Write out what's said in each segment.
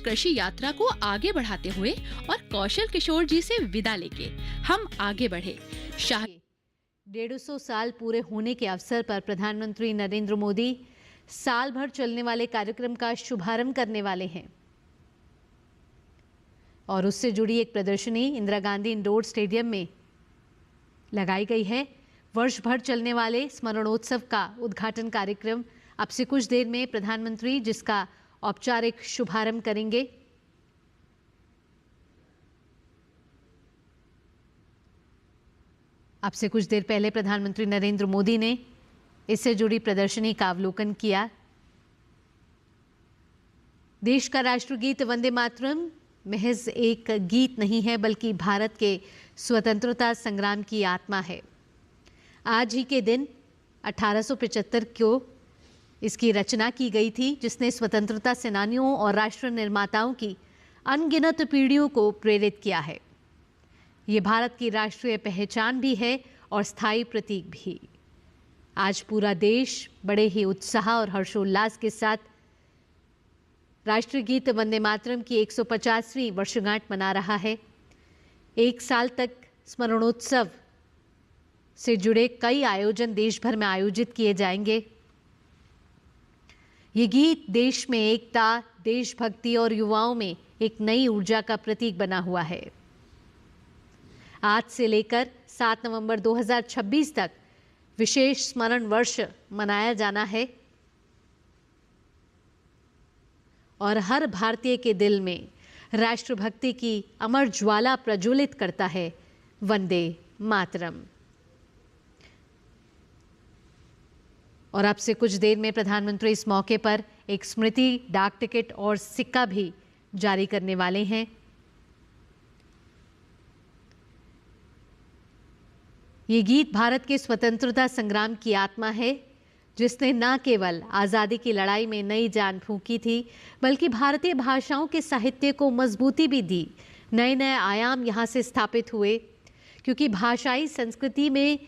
कृषि यात्रा को आगे बढ़ाते हुए और कौशल किशोर जी से विदा लेके हम आगे बढ़े। 150 साल पूरे होने के अवसर पर प्रधानमंत्री नरेंद्र मोदी साल भर चलने वाले कार्यक्रम का शुभारंभ करने वाले हैं और उससे जुड़ी एक प्रदर्शनी इंदिरा गांधी इंडोर स्टेडियम में लगाई गई है। वर्ष भर चलने वाले स्मरणोत्सव का उद्घाटन कार्यक्रम अब से कुछ देर में प्रधानमंत्री जिसका औपचारिक शुभारंभ करेंगे। अब से कुछ देर पहले प्रधानमंत्री नरेंद्र मोदी ने इससे जुड़ी प्रदर्शनी का अवलोकन किया। देश का राष्ट्रगीत वंदे मातरम महज एक गीत नहीं है बल्कि भारत के स्वतंत्रता संग्राम की आत्मा है। आज ही के दिन 1875 को इसकी रचना की गई थी, जिसने स्वतंत्रता सेनानियों और राष्ट्र निर्माताओं की अनगिनत पीढ़ियों को प्रेरित किया है। ये भारत की राष्ट्रीय पहचान भी है और स्थायी प्रतीक भी। आज पूरा देश बड़े ही उत्साह और हर्षोल्लास के साथ राष्ट्रीय गीत वंदे मातरम की 150वीं वर्षगांठ मना रहा है। एक साल तक स्मरणोत्सव से जुड़े कई आयोजन देश भर में आयोजित किए जाएंगे। ये गीत देश में एकता, देशभक्ति और युवाओं में एक नई ऊर्जा का प्रतीक बना हुआ है। आज से लेकर 7 नवंबर 2026 तक विशेष स्मरण वर्ष मनाया जाना है और हर भारतीय के दिल में राष्ट्रभक्ति की अमर ज्वाला प्रज्वलित करता है वंदे मातरम। और अब से कुछ देर में प्रधानमंत्री इस मौके पर एक स्मृति डाक टिकट और सिक्का भी जारी करने वाले हैं। ये गीत भारत के स्वतंत्रता संग्राम की आत्मा है, जिसने न केवल आज़ादी की लड़ाई में नई जान फूंकी थी बल्कि भारतीय भाषाओं के साहित्य को मजबूती भी दी। नए नए आयाम यहाँ से स्थापित हुए, क्योंकि भाषाई संस्कृति में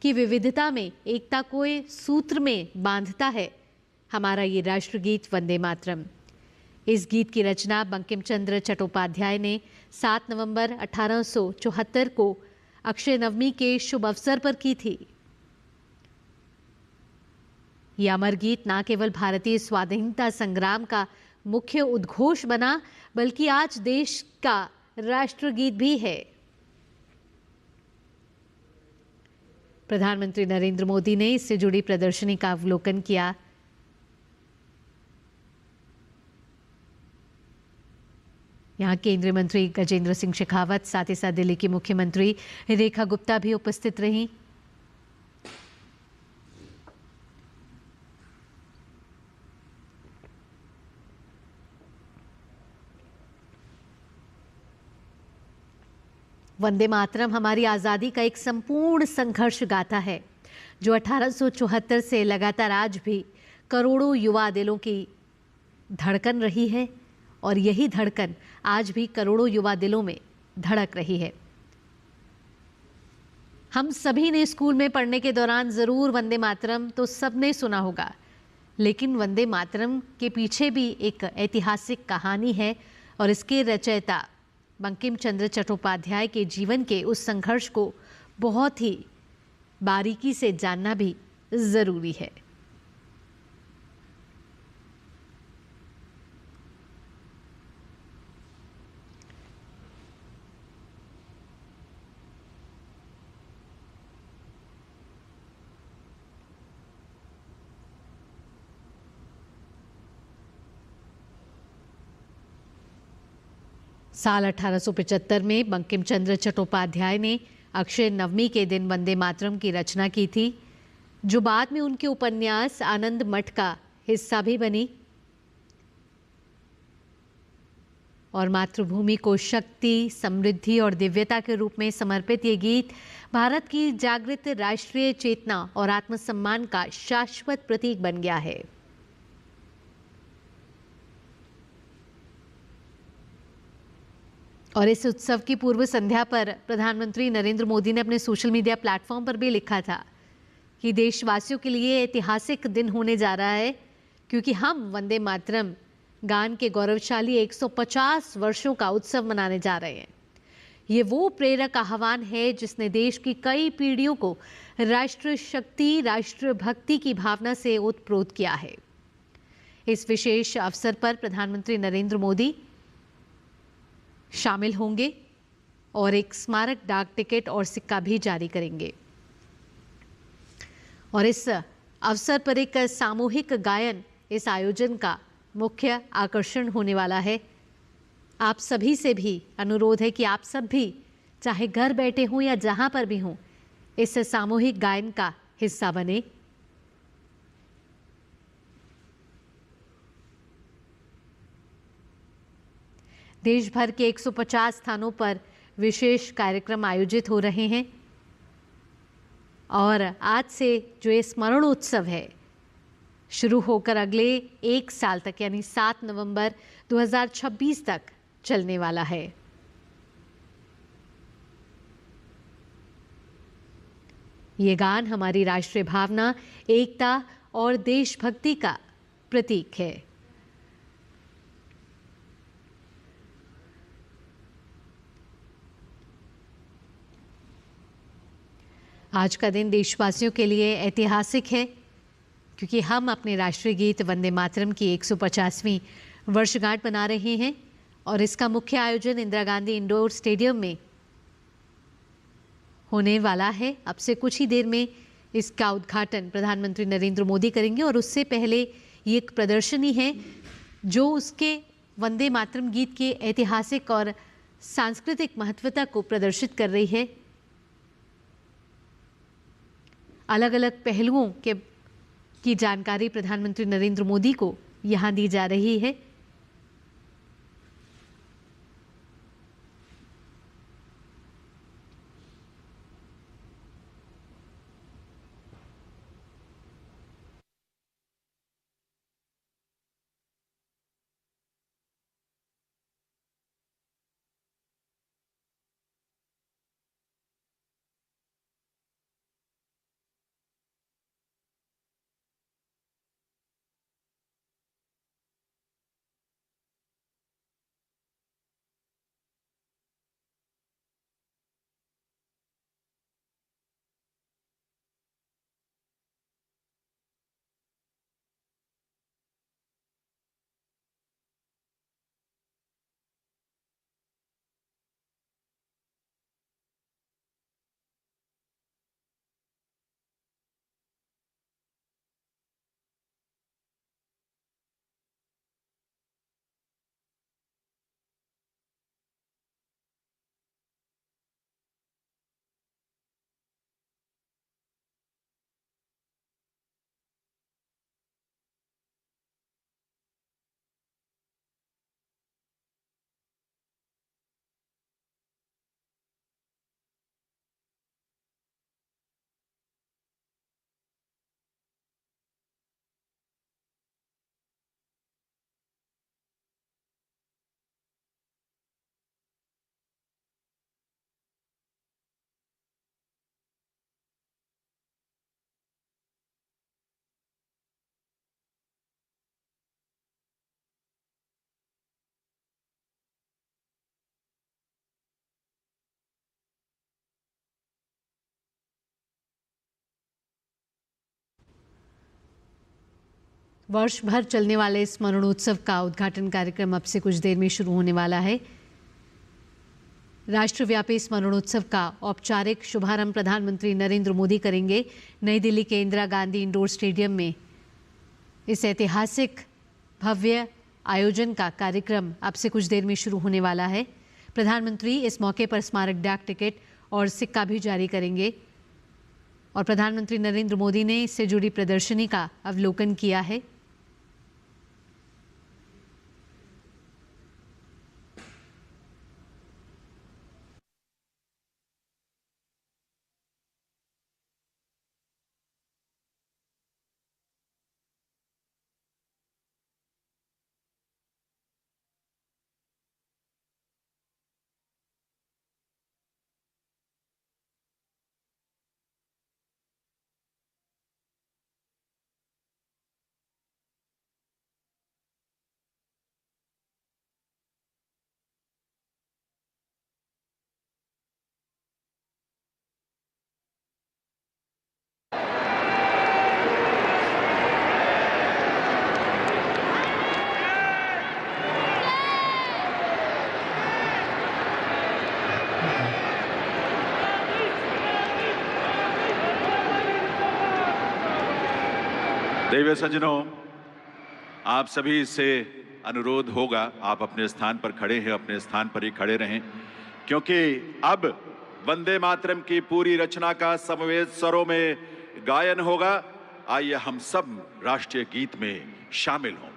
की विविधता में एकता को सूत्र में बांधता है हमारा ये राष्ट्रगीत वंदे मातरम। इस गीत की रचना बंकिम चंद्र चट्टोपाध्याय ने 7 नवंबर 1874 को अक्षय नवमी के शुभ अवसर पर की थी। यह अमर गीत न केवल भारतीय स्वाधीनता संग्राम का मुख्य उद्घोष बना बल्कि आज देश का राष्ट्रगीत भी है। प्रधानमंत्री नरेंद्र मोदी ने इससे जुड़ी प्रदर्शनी का अवलोकन किया। यहाँ केंद्रीय मंत्री गजेंद्र सिंह शेखावत, साथ ही साथ दिल्ली की मुख्यमंत्री रेखा गुप्ता भी उपस्थित रहीं। वंदे मातरम हमारी आज़ादी का एक संपूर्ण संघर्ष गाथा है, जो 1874 से लगातार आज भी करोड़ों युवा दिलों की धड़कन रही है और यही धड़कन आज भी करोड़ों युवा दिलों में धड़क रही है। हम सभी ने स्कूल में पढ़ने के दौरान ज़रूर वंदे मातरम तो सबने सुना होगा, लेकिन वंदे मातरम के पीछे भी एक ऐतिहासिक कहानी है और इसके रचयिता बंकिम चंद्र चट्टोपाध्याय के जीवन के उस संघर्ष को बहुत ही बारीकी से जानना भी ज़रूरी है। साल 1875 में बंकिम चंद्र चट्टोपाध्याय ने अक्षय नवमी के दिन वंदे मातरम की रचना की थी, जो बाद में उनके उपन्यास आनंद मठ का हिस्सा भी बनी और मातृभूमि को शक्ति, समृद्धि और दिव्यता के रूप में समर्पित ये गीत भारत की जागृत राष्ट्रीय चेतना और आत्मसम्मान का शाश्वत प्रतीक बन गया है। और इस उत्सव की पूर्व संध्या पर प्रधानमंत्री नरेंद्र मोदी ने अपने सोशल मीडिया प्लेटफॉर्म पर भी लिखा था कि देशवासियों के लिए ऐतिहासिक दिन होने जा रहा है, क्योंकि हम वंदे मातरम गान के गौरवशाली 150 वर्षों का उत्सव मनाने जा रहे हैं। ये वो प्रेरक आह्वान है जिसने देश की कई पीढ़ियों को राष्ट्र शक्ति, राष्ट्र भक्ति की भावना से ओतप्रोत किया है। इस विशेष अवसर पर प्रधानमंत्री नरेंद्र मोदी शामिल होंगे और एक स्मारक डाक टिकट और सिक्का भी जारी करेंगे। और इस अवसर पर एक सामूहिक गायन इस आयोजन का मुख्य आकर्षण होने वाला है। आप सभी से भी अनुरोध है कि आप सब भी चाहे घर बैठे हों या जहां पर भी हों, इस सामूहिक गायन का हिस्सा बने। देश भर के 150 स्थानों पर विशेष कार्यक्रम आयोजित हो रहे हैं और आज से जो ये स्मरणोत्सव है शुरू होकर अगले एक साल तक यानी 7 नवंबर 2026 तक चलने वाला है। ये गान हमारी राष्ट्रीय भावना, एकता और देशभक्ति का प्रतीक है। आज का दिन देशवासियों के लिए ऐतिहासिक है क्योंकि हम अपने राष्ट्रीय गीत वंदे मातरम की 150वीं वर्षगांठ मना रहे हैं और इसका मुख्य आयोजन इंदिरा गांधी इंडोर स्टेडियम में होने वाला है। अब से कुछ ही देर में इसका उद्घाटन प्रधानमंत्री नरेंद्र मोदी करेंगे और उससे पहले ये एक प्रदर्शनी है जो उसके वंदे मातरम गीत के ऐतिहासिक और सांस्कृतिक महत्वता को प्रदर्शित कर रही है। अलग अलग पहलुओं की जानकारी प्रधानमंत्री नरेंद्र मोदी को यहां दी जा रही है। वर्ष भर चलने वाले स्मरणोत्सव का उद्घाटन कार्यक्रम अब से कुछ देर में शुरू होने वाला है। राष्ट्रव्यापी स्मरणोत्सव का औपचारिक शुभारंभ प्रधानमंत्री नरेंद्र मोदी करेंगे नई दिल्ली के इंदिरा गांधी इंडोर स्टेडियम में। इस ऐतिहासिक भव्य आयोजन का कार्यक्रम अब से कुछ देर में शुरू होने वाला है। प्रधानमंत्री इस मौके पर स्मारक डाक टिकट और सिक्का भी जारी करेंगे और प्रधानमंत्री नरेंद्र मोदी ने इससे जुड़ी प्रदर्शनी का अवलोकन किया है। देवी सज्जनों, आप सभी से अनुरोध होगा, आप अपने स्थान पर खड़े हैं, अपने स्थान पर ही खड़े रहें, क्योंकि अब वंदे मातरम की पूरी रचना का समवेत स्वरों में गायन होगा। आइए हम सब राष्ट्रीय गीत में शामिल हों।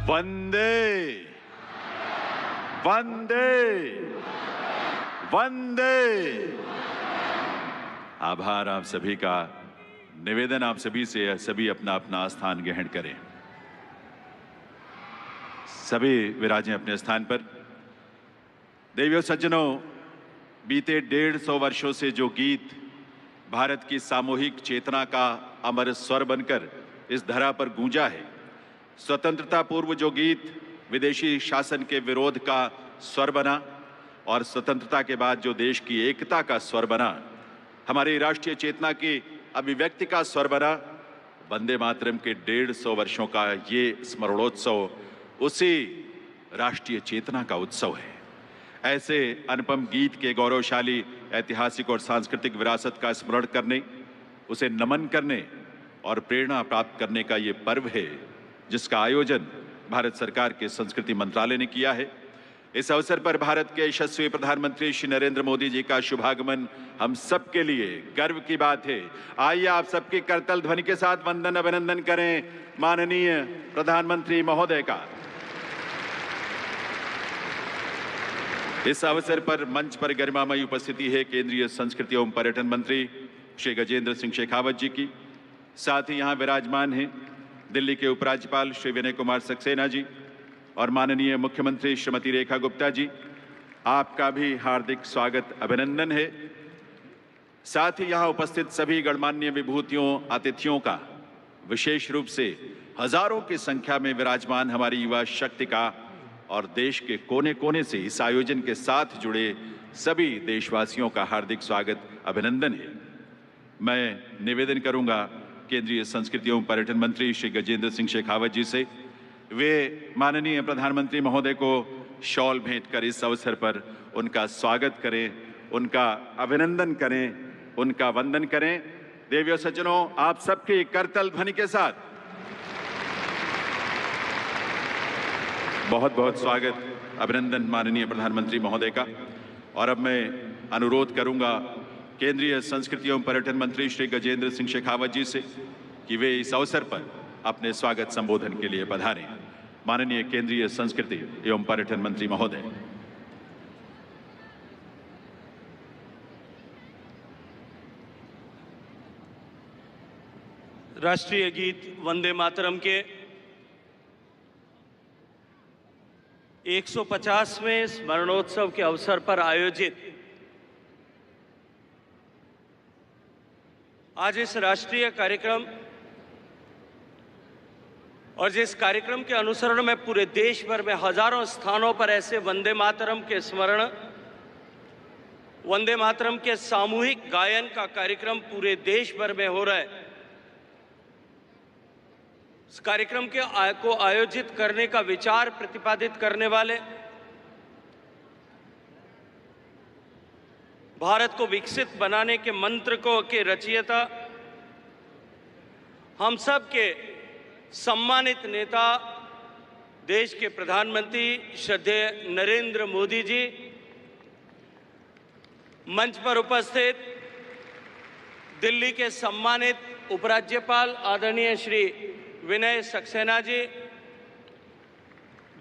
वंदे वंदे वंदे। आभार आप सभी का। निवेदन आप सभी से, सभी अपना अपना स्थान ग्रहण करें। सभी विराजें अपने स्थान पर। देवियों सज्जनों, बीते 150 वर्षों से जो गीत भारत की सामूहिक चेतना का अमर स्वर बनकर इस धरा पर गूंजा है, स्वतंत्रता पूर्व जो गीत विदेशी शासन के विरोध का स्वर बना और स्वतंत्रता के बाद जो देश की एकता का स्वर बना, हमारी राष्ट्रीय चेतना की अभिव्यक्ति का स्वर बना, वंदे मातरम के 150 वर्षों का ये स्मरणोत्सव उसी राष्ट्रीय चेतना का उत्सव है। ऐसे अनुपम गीत के गौरवशाली ऐतिहासिक और सांस्कृतिक विरासत का स्मरण करने, उसे नमन करने और प्रेरणा प्राप्त करने का ये पर्व है, जिसका आयोजन भारत सरकार के संस्कृति मंत्रालय ने किया है। इस अवसर पर भारत के यशस्वी प्रधानमंत्री श्री नरेंद्र मोदी जी का शुभागमन हम सब के लिए गर्व की बात है। आइए आप सबकी करतल ध्वनि के साथ वंदन अभिनंदन करें माननीय प्रधानमंत्री महोदय का। इस अवसर पर मंच पर गरिमामयी उपस्थिति है केंद्रीय संस्कृति एवं पर्यटन मंत्री श्री गजेंद्र सिंह शेखावत जी की। साथ ही यहाँ विराजमान हैं दिल्ली के उपराज्यपाल श्री विनय कुमार सक्सेना जी और माननीय मुख्यमंत्री श्रीमती रेखा गुप्ता जी, आपका भी हार्दिक स्वागत अभिनंदन है। साथ ही यहाँ उपस्थित सभी गणमान्य विभूतियों, अतिथियों का, विशेष रूप से हजारों की संख्या में विराजमान हमारी युवा शक्ति का और देश के कोने कोने से इस आयोजन के साथ जुड़े सभी देशवासियों का हार्दिक स्वागत अभिनंदन है। मैं निवेदन करूंगा केंद्रीय संस्कृति एवं पर्यटन मंत्री श्री गजेंद्र सिंह शेखावत जी से, वे माननीय प्रधानमंत्री महोदय को शॉल भेंट कर इस अवसर पर उनका स्वागत करें, उनका अभिनंदन करें, उनका वंदन करें। देवियों सज्जनों, आप सबके करतल ध्वनि के साथ बहुत बहुत स्वागत अभिनंदन माननीय प्रधानमंत्री महोदय का। और अब मैं अनुरोध करूंगा केंद्रीय संस्कृति एवं पर्यटन मंत्री श्री गजेंद्र सिंह शेखावत जी से कि वे इस अवसर पर अपने स्वागत संबोधन के लिए पधारें। माननीय केंद्रीय संस्कृति एवं पर्यटन मंत्री महोदय। राष्ट्रीय गीत वंदे मातरम के 150वें स्मरणोत्सव के अवसर पर आयोजित आज इस राष्ट्रीय कार्यक्रम और जिस कार्यक्रम के अनुसरण में पूरे देश भर में हजारों स्थानों पर ऐसे वंदे मातरम के स्मरण, वंदे मातरम के सामूहिक गायन का कार्यक्रम पूरे देश भर में हो रहा है। इस कार्यक्रम को आयोजित करने का विचार प्रतिपादित करने वाले, भारत को विकसित बनाने के मंत्र के रचयिता, हम सब के सम्मानित नेता, देश के प्रधानमंत्री श्रद्धेय नरेंद्र मोदी जी, मंच पर उपस्थित दिल्ली के सम्मानित उपराज्यपाल आदरणीय श्री विनय सक्सेना जी,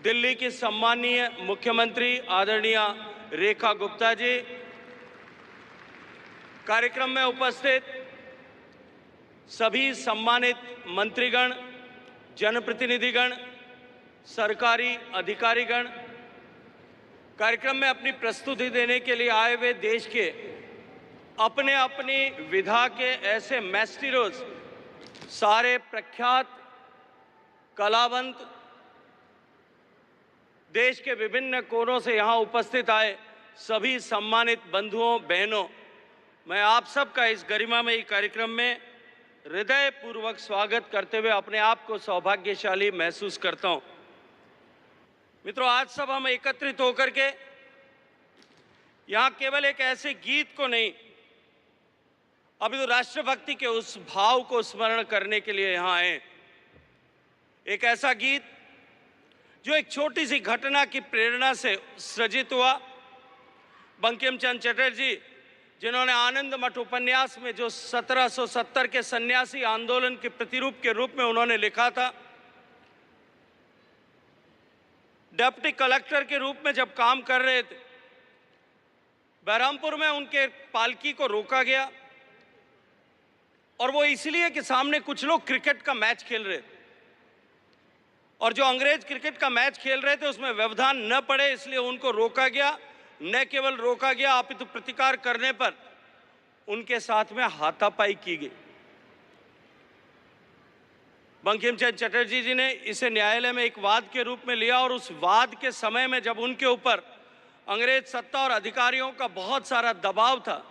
दिल्ली की सम्मानीय मुख्यमंत्री आदरणीय रेखा गुप्ता जी, कार्यक्रम में उपस्थित सभी सम्मानित मंत्रीगण, जनप्रतिनिधिगण, सरकारी अधिकारीगण, कार्यक्रम में अपनी प्रस्तुति देने के लिए आए हुए देश के अपने अपनी विधा के ऐसे मैस्टिरोज, सारे प्रख्यात कलावंत, देश के विभिन्न कोनों से यहाँ उपस्थित आए सभी सम्मानित बंधुओं, बहनों, मैं आप सबका इस गरिमामयी कार्यक्रम में हृदय पूर्वक स्वागत करते हुए अपने आप को सौभाग्यशाली महसूस करता हूं। मित्रों, आज सब हम एकत्रित होकर के यहाँ केवल एक ऐसे गीत को नहीं, अभी तो राष्ट्रभक्ति के उस भाव को स्मरण करने के लिए यहाँ आए। एक ऐसा गीत जो एक छोटी सी घटना की प्रेरणा से सृजित हुआ। बंकिम चंद्र चटर्जी, जिन्होंने आनंद मठ उपन्यास में जो 1770 के सन्यासी आंदोलन के प्रतिरूप के रूप में उन्होंने लिखा था, डिप्टी कलेक्टर के रूप में जब काम कर रहे थे, बहरामपुर में उनके पालकी को रोका गया और वो इसलिए कि सामने कुछ लोग क्रिकेट का मैच खेल रहे थे और जो अंग्रेज क्रिकेट का मैच खेल रहे थे उसमें व्यवधान न पड़े, इसलिए उनको रोका गया। न केवल रोका गया, अपितु प्रतिकार करने पर उनके साथ में हाथापाई की गई। बंकिम चंद्र चटर्जी जी ने इसे न्यायालय में एक वाद के रूप में लिया और उस वाद के समय में जब उनके ऊपर अंग्रेज सत्ता और अधिकारियों का बहुत सारा दबाव था,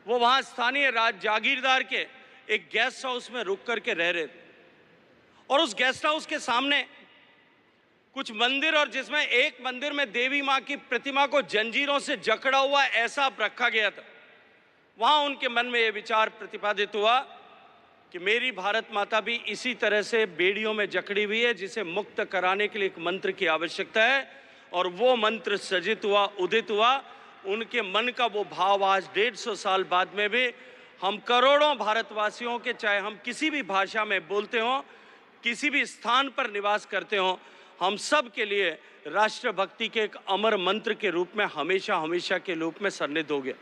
वो वहाँ स्थानीय जागीरदार के एक गेस्ट हाउस में रुक करके रह रहे थे और उस गेस्ट हाउस के सामने कुछ मंदिर, और जिसमें एक मंदिर में देवी माँ की प्रतिमा को जंजीरों से जकड़ा हुआ ऐसा रखा गया था। वहाँ उनके मन में ये विचार प्रतिपादित हुआ कि मेरी भारत माता भी इसी तरह से बेड़ियों में जकड़ी हुई है, जिसे मुक्त कराने के लिए एक मंत्र की आवश्यकता है। और वो मंत्र सृजित हुआ, उदित हुआ। उनके मन का वो भाव आज 150 साल बाद में भी हम करोड़ों भारतवासियों के, चाहे हम किसी भी भाषा में बोलते हों, किसी भी स्थान पर निवास करते हों, हम सब के लिए राष्ट्रभक्ति के एक अमर मंत्र के रूप में हमेशा हमेशा के रूप में सन्निध हो गया।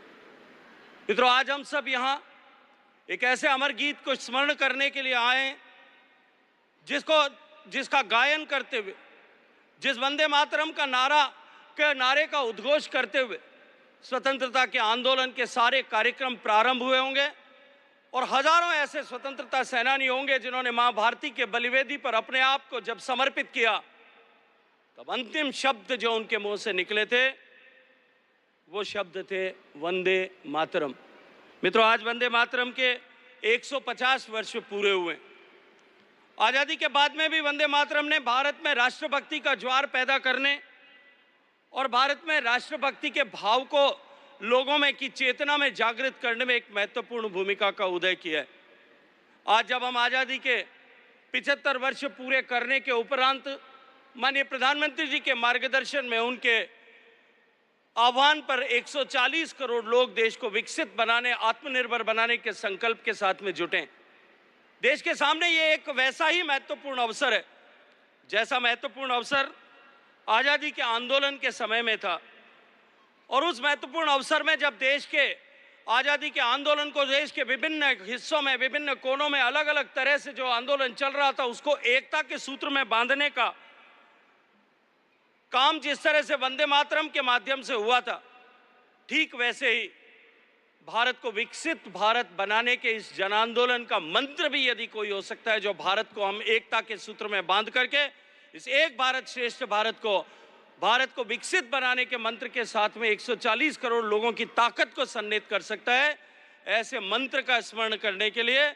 मित्रों, आज हम सब यहाँ एक ऐसे अमर गीत को स्मरण करने के लिए आए जिसका गायन करते हुए जिस वंदे मातरम का नारे का उद्घोष करते हुए स्वतंत्रता के आंदोलन के सारे कार्यक्रम प्रारंभ हुए होंगे और हजारों ऐसे स्वतंत्रता सेनानी होंगे जिन्होंने मां भारती के बलिवेदी पर अपने आप को जब समर्पित किया, तब अंतिम शब्द जो उनके मुंह से निकले थे वो शब्द थे वंदे मातरम। मित्रों, आज वंदे मातरम के 150 वर्ष पूरे हुए। आजादी के बाद में भी वंदे मातरम ने भारत में राष्ट्रभक्ति का ज्वार पैदा करने और भारत में राष्ट्रभक्ति के भाव को लोगों में की चेतना में जागृत करने में एक महत्वपूर्ण भूमिका का उदय किया है। आज जब हम आजादी के 75 वर्ष पूरे करने के उपरांत माननीय प्रधानमंत्री जी के मार्गदर्शन में उनके आह्वान पर 140 करोड़ लोग देश को विकसित बनाने, आत्मनिर्भर बनाने के संकल्प के साथ में जुटे। देश के सामने ये एक वैसा ही महत्वपूर्ण अवसर है जैसा महत्वपूर्ण अवसर आजादी के आंदोलन के समय में था। और उस महत्वपूर्ण अवसर में जब देश के आजादी के आंदोलन को देश के विभिन्न हिस्सों में, विभिन्न कोनों में अलग अलग तरह से जो आंदोलन चल रहा था उसको एकता के सूत्र में बांधने का काम जिस तरह से वंदे मातरम के माध्यम से हुआ था, ठीक वैसे ही भारत को विकसित भारत बनाने के इस जन आंदोलन का मंत्र भी यदि कोई हो सकता है, जो भारत को हम एकता के सूत्र में बांध करके इस एक भारत श्रेष्ठ भारत को विकसित बनाने के मंत्र के साथ में 140 करोड़ लोगों की ताकत को सन्निहित कर सकता है, ऐसे मंत्र का स्मरण करने के लिए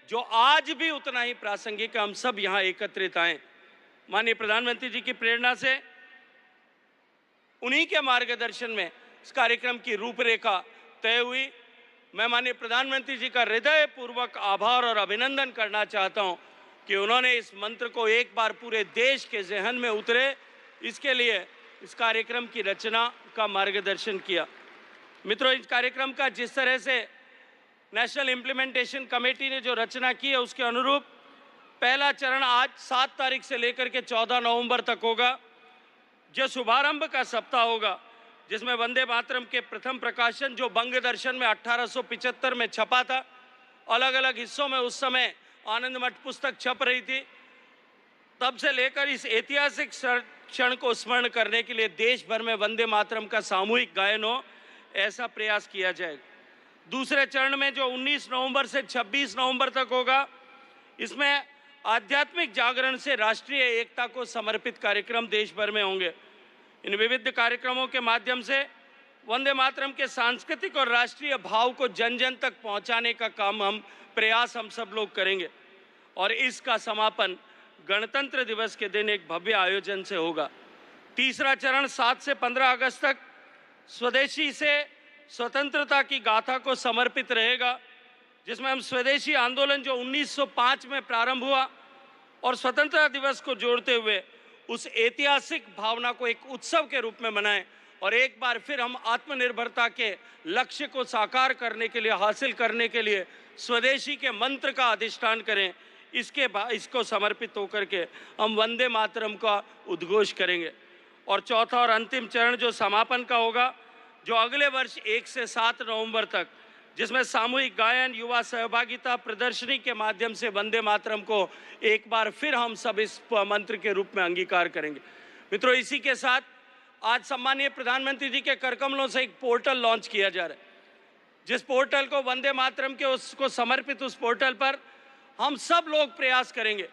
जो आज भी उतना ही प्रासंगिक है, हम सब यहाँ एकत्रित आए। माननीय प्रधानमंत्री जी की प्रेरणा से, उन्हीं के मार्गदर्शन में इस कार्यक्रम की रूपरेखा तय हुई। मैं माननीय प्रधानमंत्री जी का हृदय पूर्वक आभार और अभिनंदन करना चाहता हूं कि उन्होंने इस मंत्र को एक बार पूरे देश के ज़हन में उतरे, इसके लिए इस कार्यक्रम की रचना का मार्गदर्शन किया। मित्रों, इस कार्यक्रम का जिस तरह से नेशनल इम्प्लीमेंटेशन कमेटी ने जो रचना की है उसके अनुरूप पहला चरण आज 7 तारीख से लेकर के 14 नवंबर तक होगा, जो शुभारंभ का सप्ताह होगा, जिसमें वंदे मातरम के प्रथम प्रकाशन जो बंग दर्शन में 1875 में छपा था, अलग अलग हिस्सों में उस समय आनंद मठ पुस्तक छप रही थी, तब से लेकर इस ऐतिहासिक क्षण को स्मरण करने के लिए देश भर में वंदे मातरम का सामूहिक गायन हो, ऐसा प्रयास किया जाएगा। दूसरे चरण में जो 19 नवंबर से 26 नवंबर तक होगा, इसमें आध्यात्मिक जागरण से राष्ट्रीय एकता को समर्पित कार्यक्रम देश भर में होंगे। इन विविध कार्यक्रमों के माध्यम से वंदे मातरम के सांस्कृतिक और राष्ट्रीय भाव को जन जन तक पहुंचाने का प्रयास हम सब लोग करेंगे। और इसका समापन गणतंत्र दिवस के दिन एक भव्य आयोजन से होगा। तीसरा चरण 7 से 15 अगस्त तक स्वदेशी से स्वतंत्रता की गाथा को समर्पित रहेगा, जिसमें हम स्वदेशी आंदोलन जो 1905 में प्रारंभ हुआ और स्वतंत्रता दिवस को जोड़ते हुए उस ऐतिहासिक भावना को एक उत्सव के रूप में मनाएं और एक बार फिर हम आत्मनिर्भरता के लक्ष्य को साकार करने के लिए, हासिल करने के लिए स्वदेशी के मंत्र का अधिष्ठान करें। इसको समर्पित होकर के हम वंदे मातरम का उद्घोष करेंगे। और चौथा और अंतिम चरण जो समापन का होगा, जो अगले वर्ष 1 से 7 नवंबर तक, जिसमें सामूहिक गायन, युवा सहभागिता, प्रदर्शनी के माध्यम से वंदे मातरम को एक बार फिर हम सब इस मंत्र के रूप में अंगीकार करेंगे। मित्रों, इसी के साथ आज सम्मानीय प्रधानमंत्री जी के करकमलों से एक पोर्टल लॉन्च किया जा रहा है, जिस पोर्टल को वंदे मातरम के उसको समर्पित उस पोर्टल पर हम सब लोग प्रयास करेंगे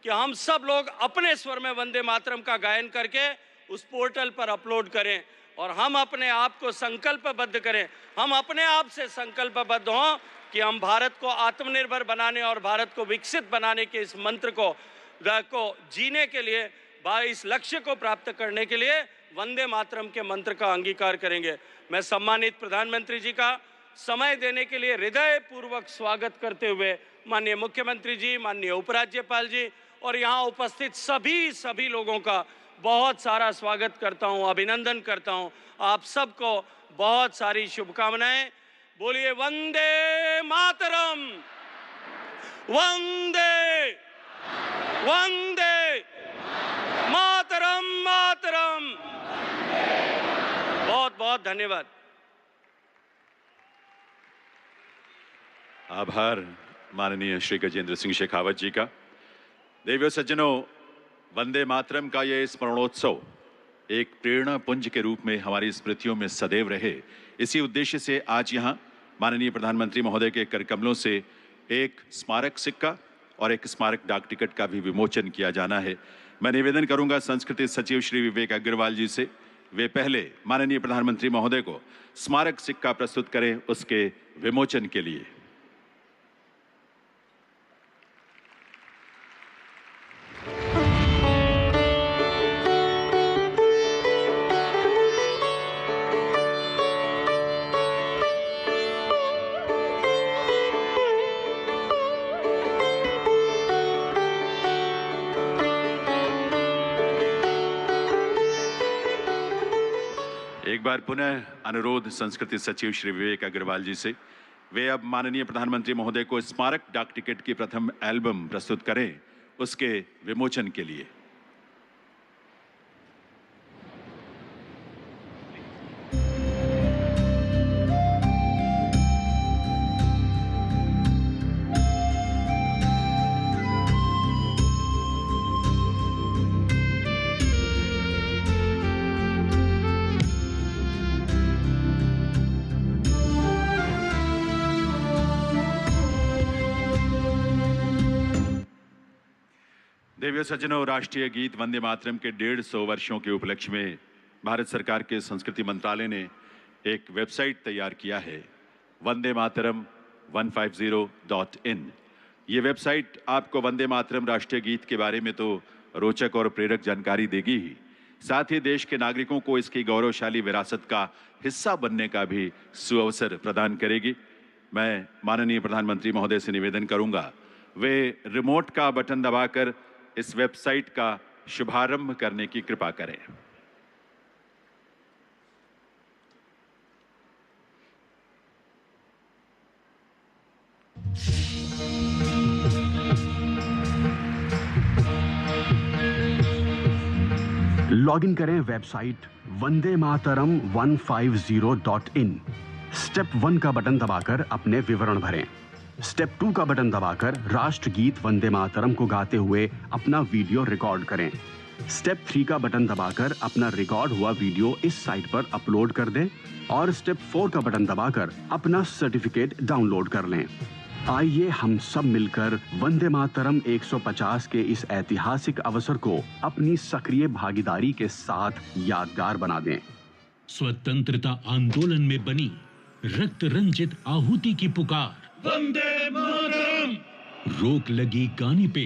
कि हम सब लोग अपने स्वर में वंदे मातरम का गायन करके उस पोर्टल पर अपलोड करें और हम अपने आप को संकल्पबद्ध करें, हम अपने आप से संकल्पबद्ध हों कि हम भारत को आत्मनिर्भर बनाने और भारत को विकसित बनाने के इस मंत्र को जीने के लिए, इस लक्ष्य को प्राप्त करने के लिए वंदे मातरम के मंत्र का अंगीकार करेंगे। मैं सम्मानित प्रधानमंत्री जी का समय देने के लिए हृदय पूर्वक स्वागत करते हुए माननीय मुख्यमंत्री जी, माननीय उपराज्यपाल जी और यहाँ उपस्थित सभी लोगों का बहुत सारा स्वागत करता हूँ, अभिनंदन करता हूँ। आप सबको बहुत सारी शुभकामनाएं। बोलिए वंदे मातरम, वंदे वंदे मातरम, मातरम। बहुत बहुत धन्यवाद। आभार माननीय श्री गजेंद्र सिंह शेखावत जी का। देवियों सज्जनों, वंदे मातरम का ये स्मरणोत्सव एक प्रेरणा पुंज के रूप में हमारी स्मृतियों में सदैव रहे, इसी उद्देश्य से आज यहाँ माननीय प्रधानमंत्री महोदय के करकमलों से एक स्मारक सिक्का और एक स्मारक डाक टिकट का भी विमोचन किया जाना है। मैं निवेदन करूंगा संस्कृति सचिव श्री विवेक अग्रवाल जी से, वे पहले माननीय प्रधानमंत्री महोदय को स्मारक सिक्का प्रस्तुत करें उसके विमोचन के लिए। एक बार पुनः अनुरोध संस्कृति सचिव श्री विवेक अग्रवाल जी से, वे अब माननीय प्रधानमंत्री महोदय को स्मारक डाक टिकट की प्रथम एल्बम प्रस्तुत करें उसके विमोचन के लिए। देवियों सज्जनों, राष्ट्रीय गीत वंदे मातरम के 150 वर्षों के उपलक्ष्य में भारत सरकार के संस्कृति मंत्रालय ने एक वेबसाइट तैयार किया है, वंदे मातरम 150.in। ये वेबसाइट आपको वंदे मातरम राष्ट्रीय गीत के बारे में तो रोचक और प्रेरक जानकारी देगी ही, साथ ही देश के नागरिकों को इसकी गौरवशाली विरासत का हिस्सा बनने का भी सुअवसर प्रदान करेगी। मैं माननीय प्रधानमंत्री महोदय से निवेदन करूंगा, वे रिमोट का बटन दबाकर इस वेबसाइट का शुभारंभ करने की कृपा करें। लॉगिन करें website Vande Mataram 150.in। Step 1 का बटन दबाकर अपने विवरण भरें। स्टेप 2 का बटन दबाकर राष्ट्रगीत वंदे मातरम को गाते हुए अपना वीडियो रिकॉर्ड करें। स्टेप 3 का बटन दबाकर अपना रिकॉर्ड हुआ वीडियो इस साइट पर अपलोड कर दें और स्टेप 4 का बटन दबाकर अपना सर्टिफिकेट डाउनलोड कर लें। आइए हम सब मिलकर वंदे मातरम 150 के इस ऐतिहासिक अवसर को अपनी सक्रिय भागीदारी के साथ यादगार बना दें। स्वतंत्रता आंदोलन में बनी रक्त रंजित आहुति की पुकार वंदे मातरम। रोक लगी गाने पे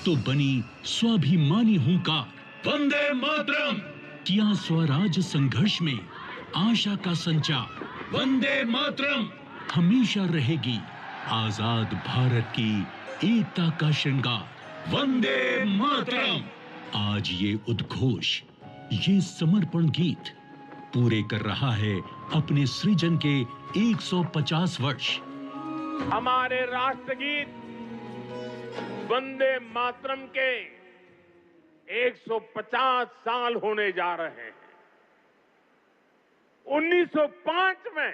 तो बनी स्वाभिमानी हुंकार वंदे मातरम। किया स्वराज संघर्ष में आशा का संचार वंदे मातरम। हमेशा रहेगी आजाद भारत की एकता का श्रृंगार वंदे मातरम। आज ये उद्घोष, ये समर्पण गीत पूरे कर रहा है अपने सृजन के 150 वर्ष। हमारे राष्ट्रगीत वंदे मातरम के 150 साल होने जा रहे हैं। 1905 में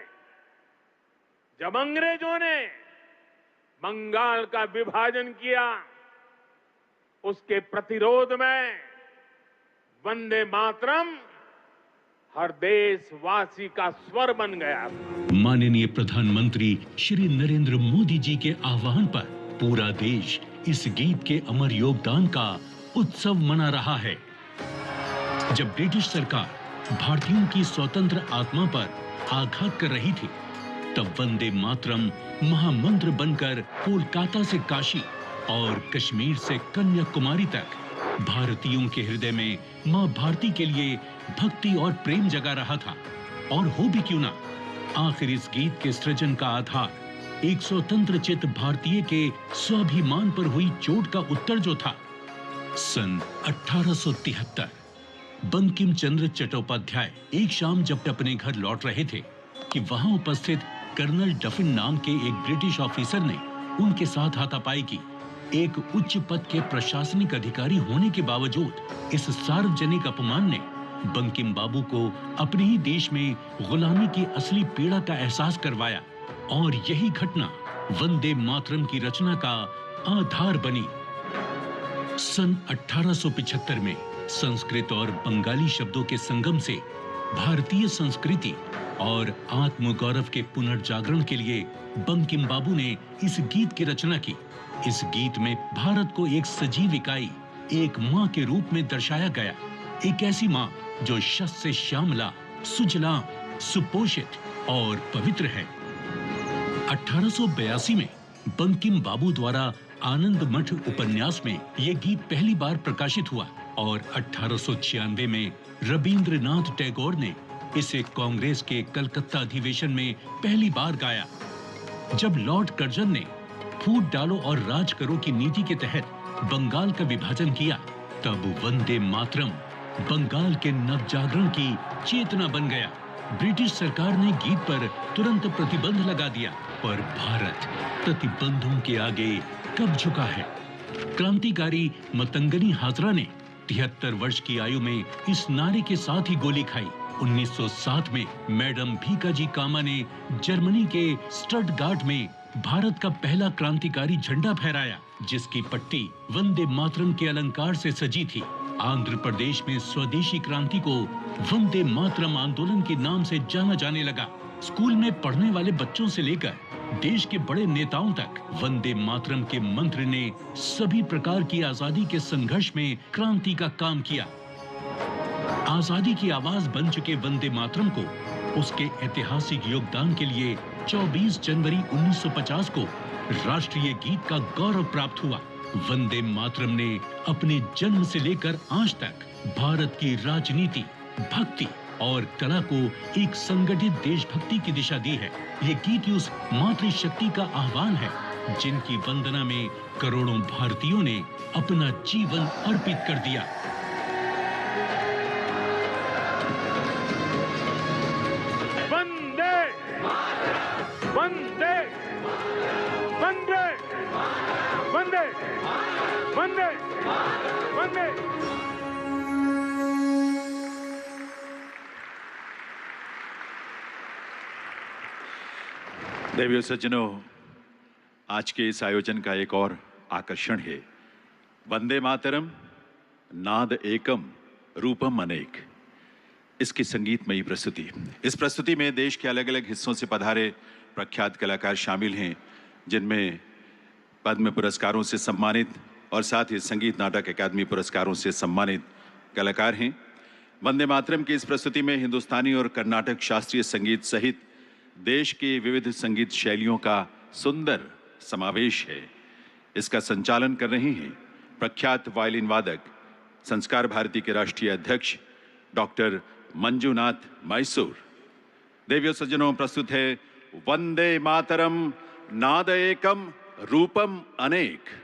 जब अंग्रेजों ने बंगाल का विभाजन किया, उसके प्रतिरोध में वंदे मातरम हर देशवासी का स्वर बन गया। माननीय प्रधानमंत्री श्री नरेंद्र मोदी जी के आह्वान पर पूरा देश इस गीत के अमर योगदान का उत्सव मना रहा है। जब ब्रिटिश सरकार भारतीयों की स्वतंत्र आत्मा पर आघात कर रही थी, तब वंदे मातरम महामंत्र बनकर कोलकाता से काशी और कश्मीर से कन्याकुमारी तक भारतीयों के हृदय में मां भारती के लिए भक्ति और प्रेम जगा रहा था। और हो भी क्यों ना, आखिर इस गीत के सृजन का आधार एक स्वतंत्र चित्त भारतीय के स्वाभिमान पर हुई चोट का उत्तर जो था। सन 1873 बंकिम चंद्र चट्टोपाध्याय एक शाम जब अपने घर लौट रहे थे कि वहां उपस्थित कर्नल डफिन नाम के एक ब्रिटिश ऑफिसर ने उनके साथ हाथापाई की। एक उच्च पद के प्रशासनिक अधिकारी होने के बावजूद इस सार्वजनिक अपमान ने बंकिम बाबू को अपने ही देश में गुलामी की असली पीड़ा का एहसास करवाया और यही घटना वंदे मातरम की रचना का आधार बनी। सन 1875 में संस्कृत और बंगाली शब्दों के संगम से भारतीय संस्कृति और आत्मगौरव के पुनर्जागरण के लिए बंकिम बाबू ने इस गीत की रचना की। इस गीत में भारत को एक सजीव इकाई, एक माँ के रूप में दर्शाया गया। एक ऐसी माँ जो शस्य से श्यामला, सुजलाम, सुपोषित और पवित्र है। 1882 में बंकिम बाबू द्वारा आनंद मठ उपन्यास में यह गीत पहली बार प्रकाशित हुआ और 1896 में रविंद्रनाथ टैगोर ने इसे कांग्रेस के कलकत्ता अधिवेशन में पहली बार गाया। जब लॉर्ड कर्जन ने फूट डालो और राज करो की नीति के तहत बंगाल का विभाजन किया, तब वंदे मातरम बंगाल के नवजागरण की चेतना बन गया। ब्रिटिश सरकार ने गीत पर तुरंत प्रतिबंध लगा दिया, पर भारत प्रतिबंधों के आगे कब झुका है। क्रांतिकारी मतंगनी हाजरा ने 73 वर्ष की आयु में इस नारे के साथ ही गोली खाई। 1907 में मैडम भीकाजी कामा ने जर्मनी के स्टटगार्ट में भारत का पहला क्रांतिकारी झंडा फहराया, जिसकी पट्टी वंदे मातरम के अलंकार से सजी थी। आंध्र प्रदेश में स्वदेशी क्रांति को वंदे मातरम आंदोलन के नाम से जाना जाने लगा। स्कूल में पढ़ने वाले बच्चों से लेकर देश के बड़े नेताओं तक वंदे मातरम के मंत्र ने सभी प्रकार की आजादी के संघर्ष में क्रांति का काम किया। आजादी की आवाज बन चुके वंदे मातरम को उसके ऐतिहासिक योगदान के लिए 24 जनवरी 1950 को राष्ट्रीय गीत का गौरव प्राप्त हुआ। वंदे मातरम ने अपने जन्म से लेकर आज तक भारत की राजनीति, भक्ति और कला को एक संगठित देशभक्ति की दिशा दी है। ये गीत उस मातृशक्ति का आह्वान है जिनकी वंदना में करोड़ों भारतीयों ने अपना जीवन अर्पित कर दिया। वंदे वंदे वंदे वंदे वंदे वंदे। देवियों सज्जनों, आज के इस आयोजन का एक और आकर्षण है वंदे मातरम नाद एकम रूपम अनेक, इसकी संगीतमयी प्रस्तुति। इस प्रस्तुति में देश के अलग अलग हिस्सों से पधारे प्रख्यात कलाकार शामिल हैं, जिनमें पद्म पुरस्कारों से सम्मानित और साथ ही संगीत नाटक अकादमी पुरस्कारों से सम्मानित कलाकार हैं। वंदे मातरम की इस प्रस्तुति में हिंदुस्तानी और कर्नाटक शास्त्रीय संगीत सहित देश की विविध संगीत शैलियों का सुंदर समावेश है। इसका संचालन कर रहे हैं प्रख्यात वायलिन वादक, संस्कार भारती के राष्ट्रीय अध्यक्ष डॉक्टर मंजुनाथ मैसूर। देवियों सज्जनों, प्रस्तुत है वंदे मातरम नाद एकम रूपम अनेक।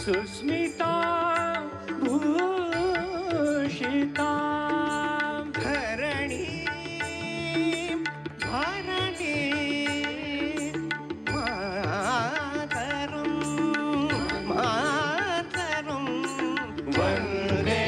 सुस्मिता भूषिता धरणी भरणी मातरं मातरं वन्दे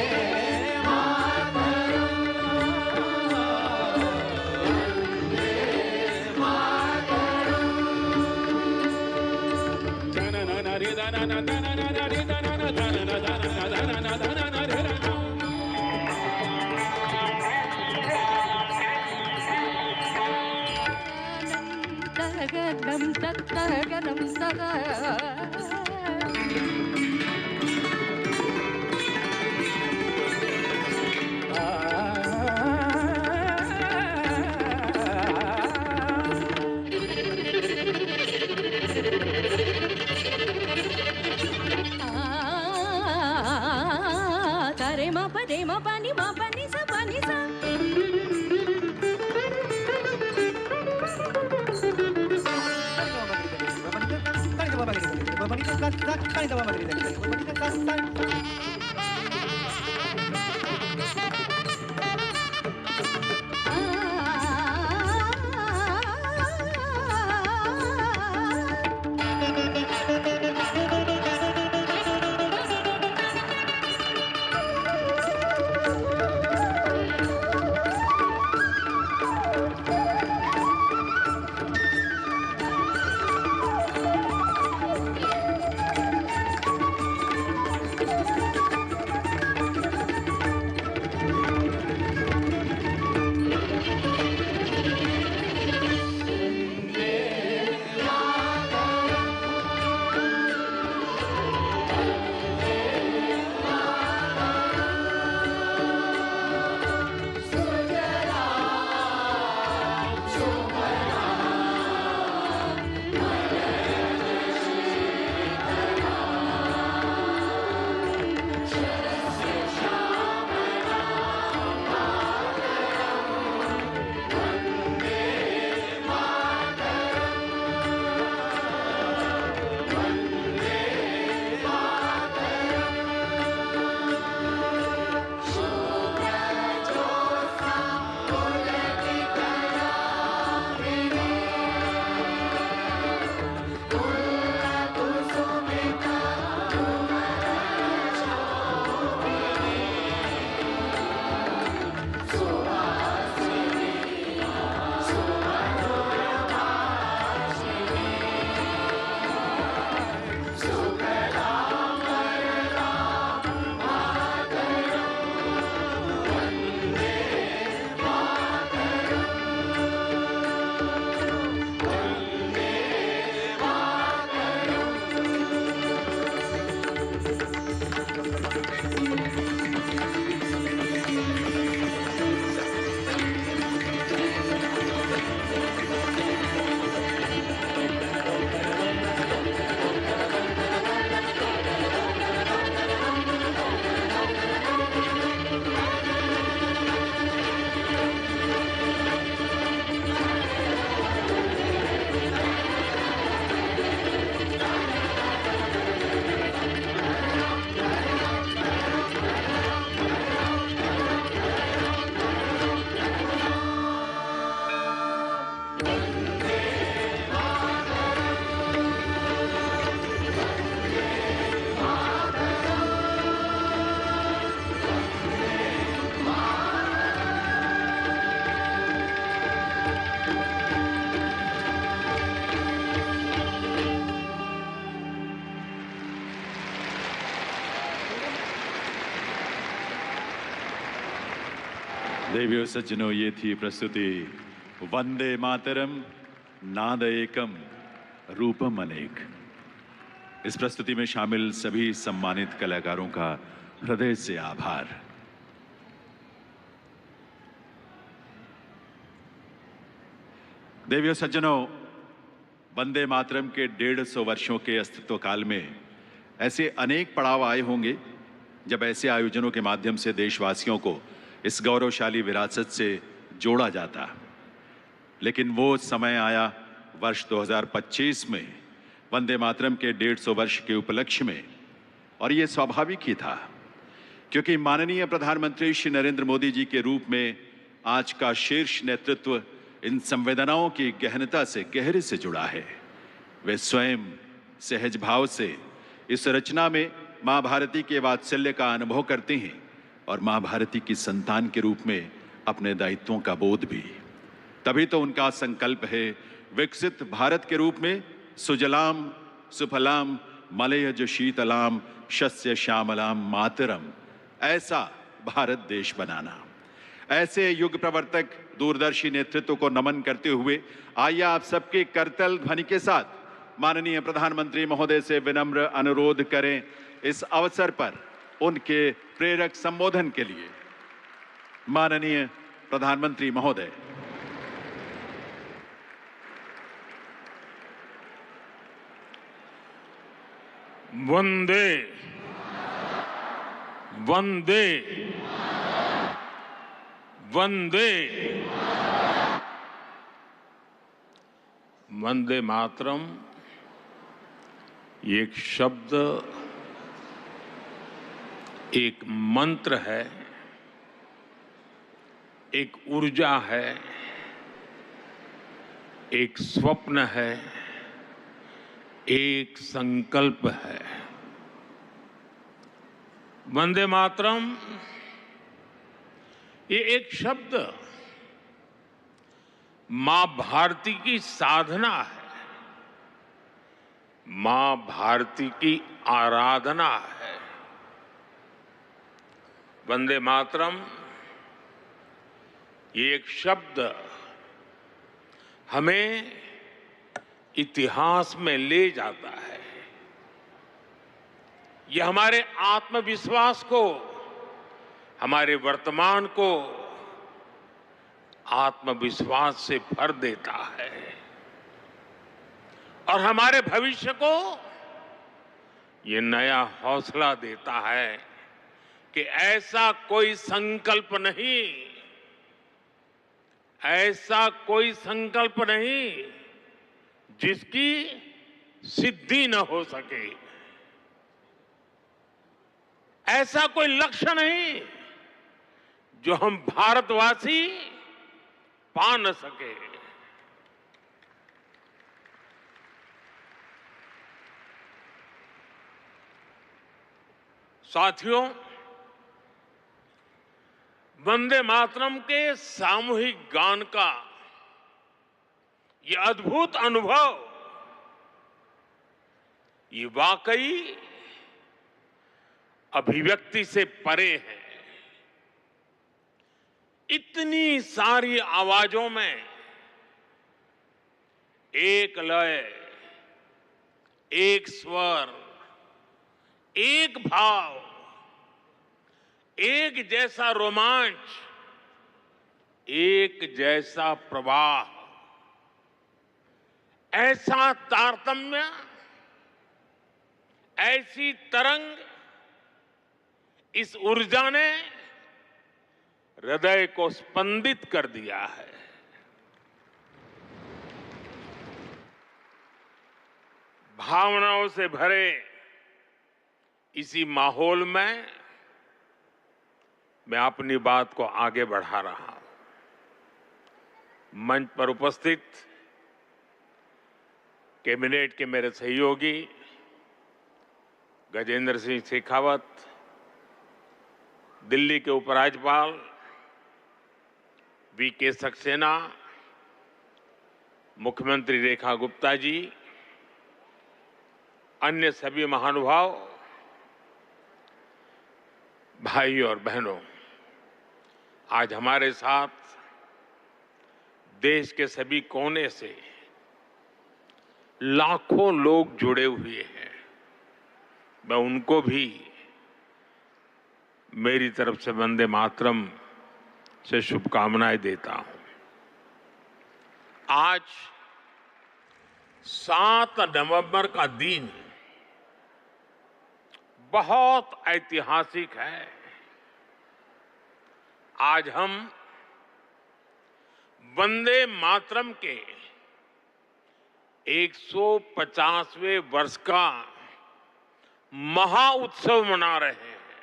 देवियों सज्जनों, ये थी प्रस्तुति वंदे मातरम, नाद एकम रूपम अनेक। इस प्रस्तुति में शामिल सभी सम्मानित कलाकारों का हृदय से आभार। देवियों सज्जनों, वंदे मातरम के 150 वर्षों के अस्तित्व काल में ऐसे अनेक पड़ाव आए होंगे जब ऐसे आयोजनों के माध्यम से देशवासियों को इस गौरवशाली विरासत से जोड़ा जाता। लेकिन वो समय आया वर्ष 2025 में वंदे मातरम के 150 वर्ष के उपलक्ष्य में, और ये स्वाभाविक ही था क्योंकि माननीय प्रधानमंत्री श्री नरेंद्र मोदी जी के रूप में आज का शीर्ष नेतृत्व इन संवेदनाओं की गहनता से गहरे से जुड़ा है। वे स्वयं सहज भाव से इस रचना में मां भारती के वात्सल्य का अनुभव करते हैं और मां भारती की संतान के रूप में अपने दायित्वों का बोध भी। तभी तो उनका संकल्प है विकसित भारत के रूप में सुजलाम सुफलाम मलयज शीतलाम शस्य श्यामलाम मातरम, ऐसा भारत देश बनाना। ऐसे युग प्रवर्तक दूरदर्शी नेतृत्व को नमन करते हुए आइए आप सबके करतल ध्वनि के साथ माननीय प्रधानमंत्री महोदय से विनम्र अनुरोध करें इस अवसर पर उनके प्रेरक संबोधन के लिए। माननीय प्रधानमंत्री महोदय। वंदे वंदे वंदे वंदे मातरम एक शब्द, एक मंत्र है, एक ऊर्जा है, एक स्वप्न है, एक संकल्प है। वंदे मातरम ये एक शब्द मां भारती की साधना है, मां भारती की आराधना है। वंदे मातरम ये एक शब्द हमें इतिहास में ले जाता है। यह हमारे आत्मविश्वास को, हमारे वर्तमान को आत्मविश्वास से भर देता है और हमारे भविष्य को ये नया हौसला देता है कि ऐसा कोई संकल्प नहीं, ऐसा कोई संकल्प नहीं जिसकी सिद्धि न हो सके, ऐसा कोई लक्ष्य नहीं जो हम भारतवासी पा न सके। साथियों, वंदे मातरम के सामूहिक गान का ये अद्भुत अनुभव, ये वाकई अभिव्यक्ति से परे है। इतनी सारी आवाजों में एक लय, एक स्वर, एक भाव, एक जैसा रोमांच, एक जैसा प्रवाह, ऐसा तारतम्य, ऐसी तरंग, इस ऊर्जा ने हृदय को स्पंदित कर दिया है। भावनाओं से भरे इसी माहौल में मैं अपनी बात को आगे बढ़ा रहा हूं। मंच पर उपस्थित कैबिनेट के मेरे सहयोगी गजेंद्र सिंह शेखावत, दिल्ली के उपराज्यपाल वीके सक्सेना, मुख्यमंत्री रेखा गुप्ता जी, अन्य सभी महानुभाव, भाई और बहनों, आज हमारे साथ देश के सभी कोने से लाखों लोग जुड़े हुए हैं। मैं उनको भी मेरी तरफ से वंदे मातरम से शुभकामनाएं देता हूं। आज 7 नवंबर का दिन बहुत ऐतिहासिक है। आज हम वंदे मातरम के 150वें वर्ष का महा उत्सव मना रहे हैं।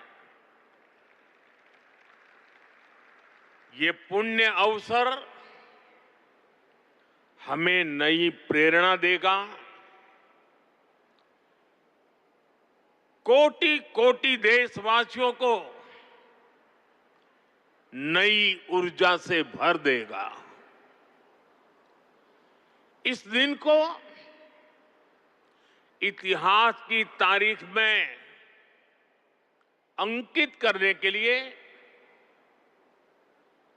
ये पुण्य अवसर हमें नई प्रेरणा देगा, कोटि कोटि देशवासियों को नई ऊर्जा से भर देगा। इस दिन को इतिहास की तारीख में अंकित करने के लिए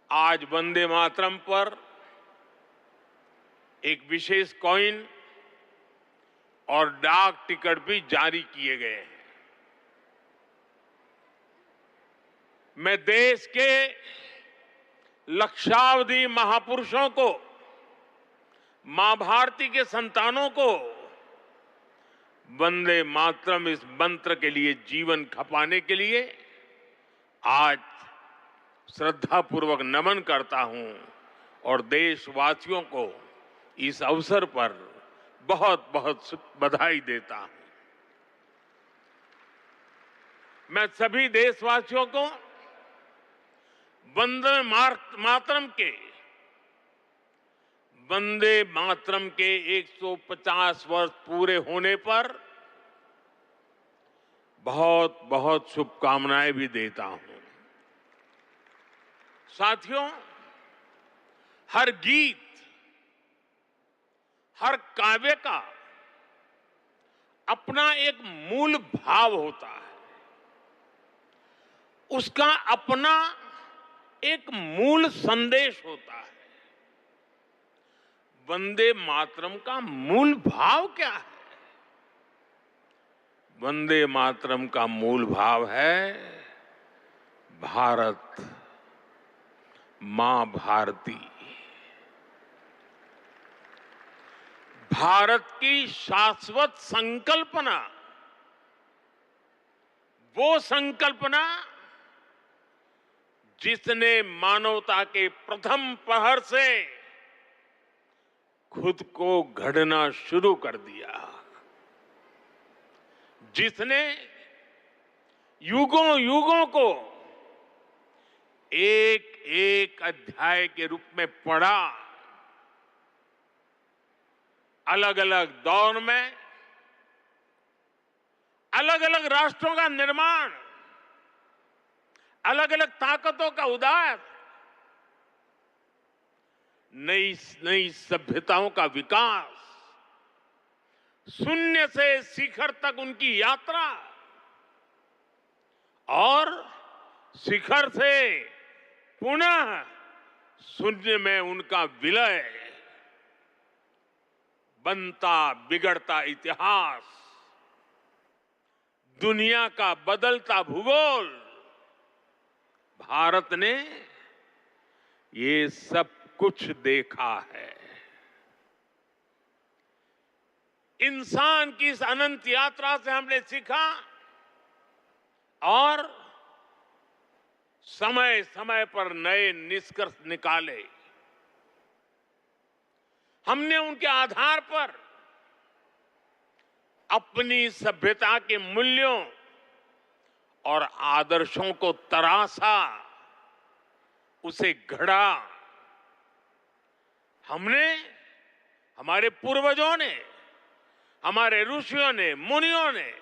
आज वंदे मातरम पर एक विशेष कॉइन और डाक टिकट भी जारी किए गए हैं। मैं देश के लक्षावधि महापुरुषों को, मां भारती के संतानों को वंदे मातरम इस मंत्र के लिए जीवन खपाने के लिए आज श्रद्धापूर्वक नमन करता हूं और देशवासियों को इस अवसर पर बहुत बहुत बधाई देता हूं। मैं सभी देशवासियों को वंदे मातरम के 150 वर्ष पूरे होने पर बहुत बहुत शुभकामनाएं भी देता हूं। साथियों, हर गीत, हर काव्य का अपना एक मूल भाव होता है, उसका अपना एक मूल संदेश होता है। वंदे मातरम का मूल भाव क्या है? वंदे मातरम का मूल भाव है भारत मां भारती, भारत की शाश्वत संकल्पना, वो संकल्पना जिसने मानवता के प्रथम पहर से खुद को गढ़ना शुरू कर दिया, जिसने युगों युगों को एक एक अध्याय के रूप में पढ़ा, अलग अलग दौर में अलग अलग राष्ट्रों का निर्माण, अलग अलग ताकतों का उदय, नई नई सभ्यताओं का विकास, शून्य से शिखर तक उनकी यात्रा और शिखर से पुनः शून्य में उनका विलय, बनता बिगड़ता इतिहास, दुनिया का बदलता भूगोल, भारत ने ये सब कुछ देखा है। इंसान की इस अनंत यात्रा से हमने सीखा और समय समय पर नए निष्कर्ष निकाले। हमने उनके आधार पर अपनी सभ्यता के मूल्यों और आदर्शों को तराशा, उसे गढ़ा। हमने, हमारे पूर्वजों ने, हमारे ऋषियों ने, मुनियों ने,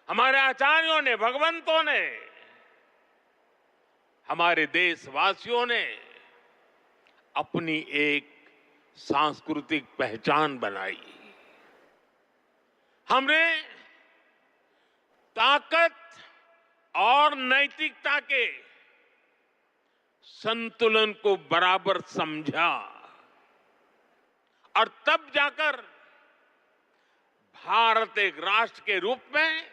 हमारे आचार्यों ने, भगवंतों ने, हमारे देशवासियों ने अपनी एक सांस्कृतिक पहचान बनाई। हमने ताकत और नैतिकता के संतुलन को बराबर समझा और तब जाकर भारत एक राष्ट्र के रूप में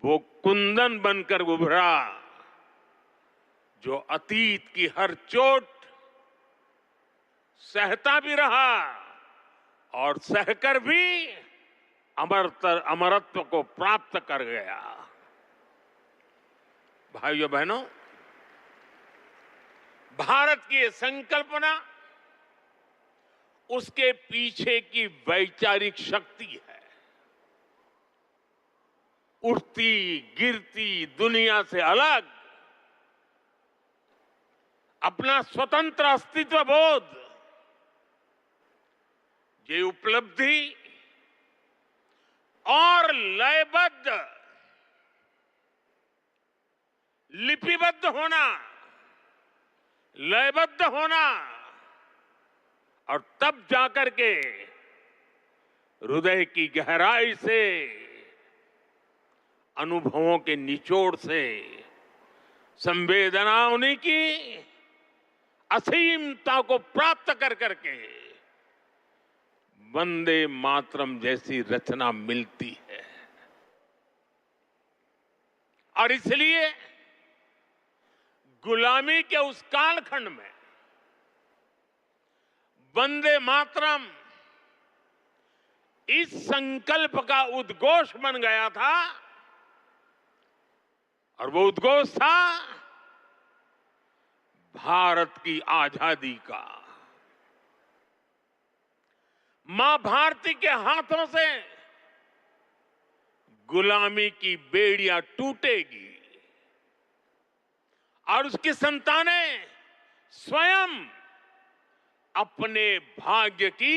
वो कुंदन बनकर उभरा जो अतीत की हर चोट सहता भी रहा और सहकर भी अमरत्व को प्राप्त कर गया। भाइयों बहनों, भारत की ये संकल्पना, उसके पीछे की वैचारिक शक्ति है। उठती गिरती दुनिया से अलग अपना स्वतंत्र अस्तित्व बोध, ये उपलब्धि और लयबद्ध लिपिबद्ध होना, लयबद्ध होना और तब जाकर के हृदय की गहराई से, अनुभवों के निचोड़ से, संवेदनाओं की असीमता को प्राप्त कर करके वंदे मातरम जैसी रचना मिलती है। और इसलिए गुलामी के उस कालखंड में वंदे मातरम इस संकल्प का उद्घोष बन गया था और वो उद्घोष था भारत की आजादी का। मां भारती के हाथों से गुलामी की बेड़ियां टूटेगी और उसकी संतानें स्वयं अपने भाग्य की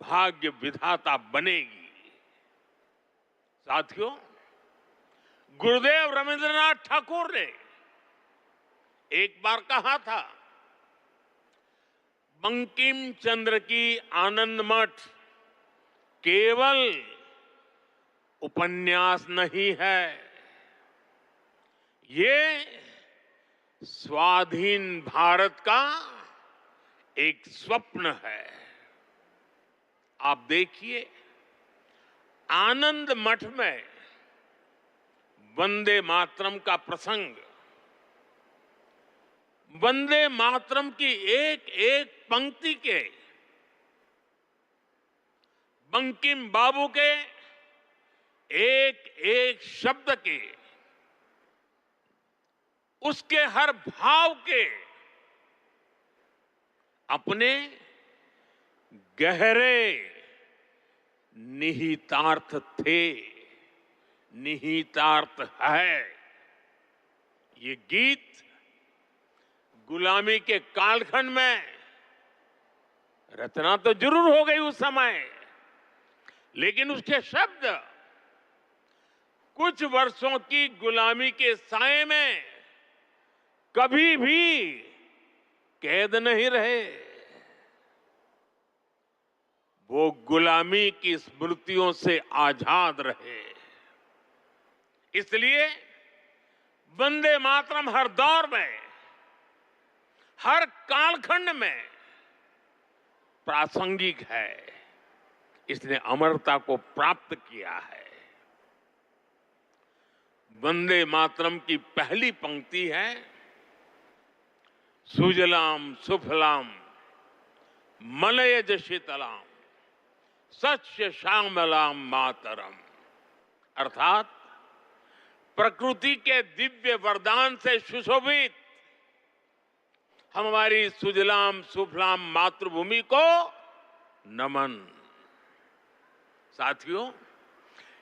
भाग्य विधाता बनेगी। साथियों, गुरुदेव रविंद्रनाथ ठाकुर ने एक बार कहा था, बंकिम चंद्र की आनंद मठ केवल उपन्यास नहीं है, ये स्वाधीन भारत का एक स्वप्न है। आप देखिए, आनंद मठ में वंदे मातरम का प्रसंग, वंदे मातरम की एक एक पंक्ति के, बंकिम बाबू के एक एक शब्द के, उसके हर भाव के अपने गहरे निहितार्थ थे, निहितार्थ है। ये गीत गुलामी के कालखंड में रचना तो जरूर हो गई उस समय, लेकिन उसके शब्द कुछ वर्षों की गुलामी के साए में कभी भी कैद नहीं रहे। वो गुलामी की स्मृतियों से आजाद रहे। इसलिए वंदे मातरम हर दौर में, हर कालखंड में प्रासंगिक है। इसने अमरता को प्राप्त किया है। वंदे मातरम की पहली पंक्ति है, सुजलाम सुफलाम मलयज शीतलाम सस्य श्यामलाम मातरम। अर्थात प्रकृति के दिव्य वरदान से सुशोभित हमारी सुजलाम सुफलाम मातृभूमि को नमन। साथियों,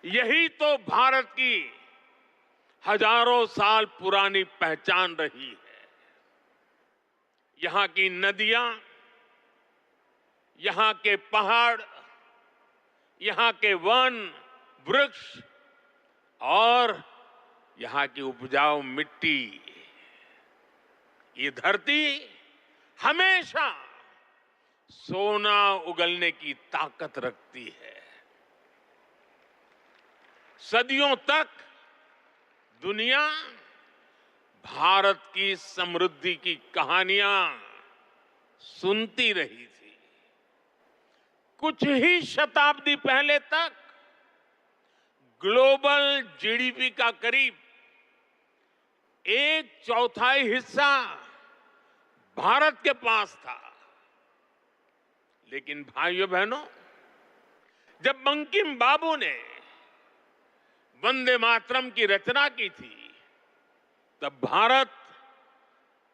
यही तो भारत की हजारों साल पुरानी पहचान रही है। यहां की नदियां, यहां के पहाड़, यहां के वन वृक्ष और यहां की उपजाऊ मिट्टी, ये धरती हमेशा सोना उगलने की ताकत रखती है। सदियों तक दुनिया भारत की समृद्धि की कहानियां सुनती रही थी। कुछ ही शताब्दी पहले तक ग्लोबल जीडीपी का करीब 1/4 हिस्सा भारत के पास था। लेकिन भाइयों बहनों, जब बंकिम बाबू ने वंदे मातरम की रचना की थी, तब भारत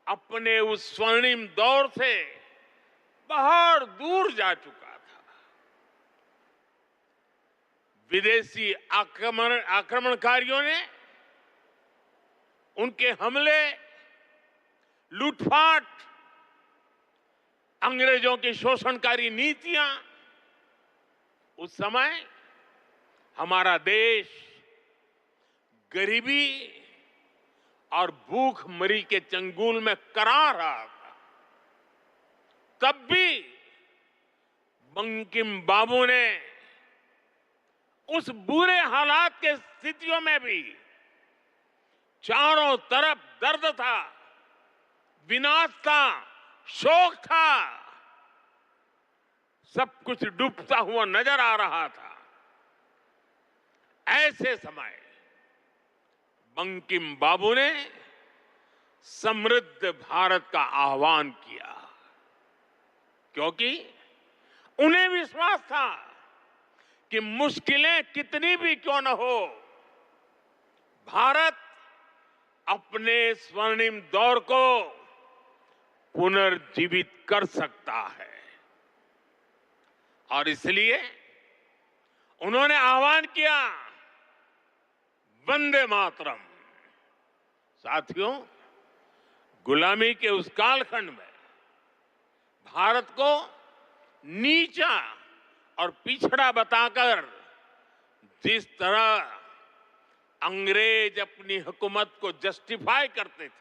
अपने उस स्वर्णिम दौर से बहुत दूर जा चुका था। विदेशी आक्रमणकारियों ने उनके हमले, लूटपाट, अंग्रेजों की शोषणकारी नीतियां, उस समय हमारा देश गरीबी और भूखमरी के चंगुल में करा रहा था। तब भी बंकिम बाबू ने उस बुरे हालात के स्थितियों में भी चारों तरफ दर्द था, विनाश था, शोक था, सब कुछ डूबता हुआ नजर आ रहा था। ऐसे समय बंकिम बाबू ने समृद्ध भारत का आह्वान किया, क्योंकि उन्हें विश्वास था कि मुश्किलें कितनी भी क्यों न हो, भारत अपने स्वर्णिम दौर को पुनर्जीवित कर सकता है। और इसलिए उन्होंने आह्वान किया, वंदे मातरम। साथियों, गुलामी के उस कालखंड में भारत को नीचा और पिछड़ा बताकर जिस तरह अंग्रेज अपनी हुकूमत को जस्टिफाई करते थे,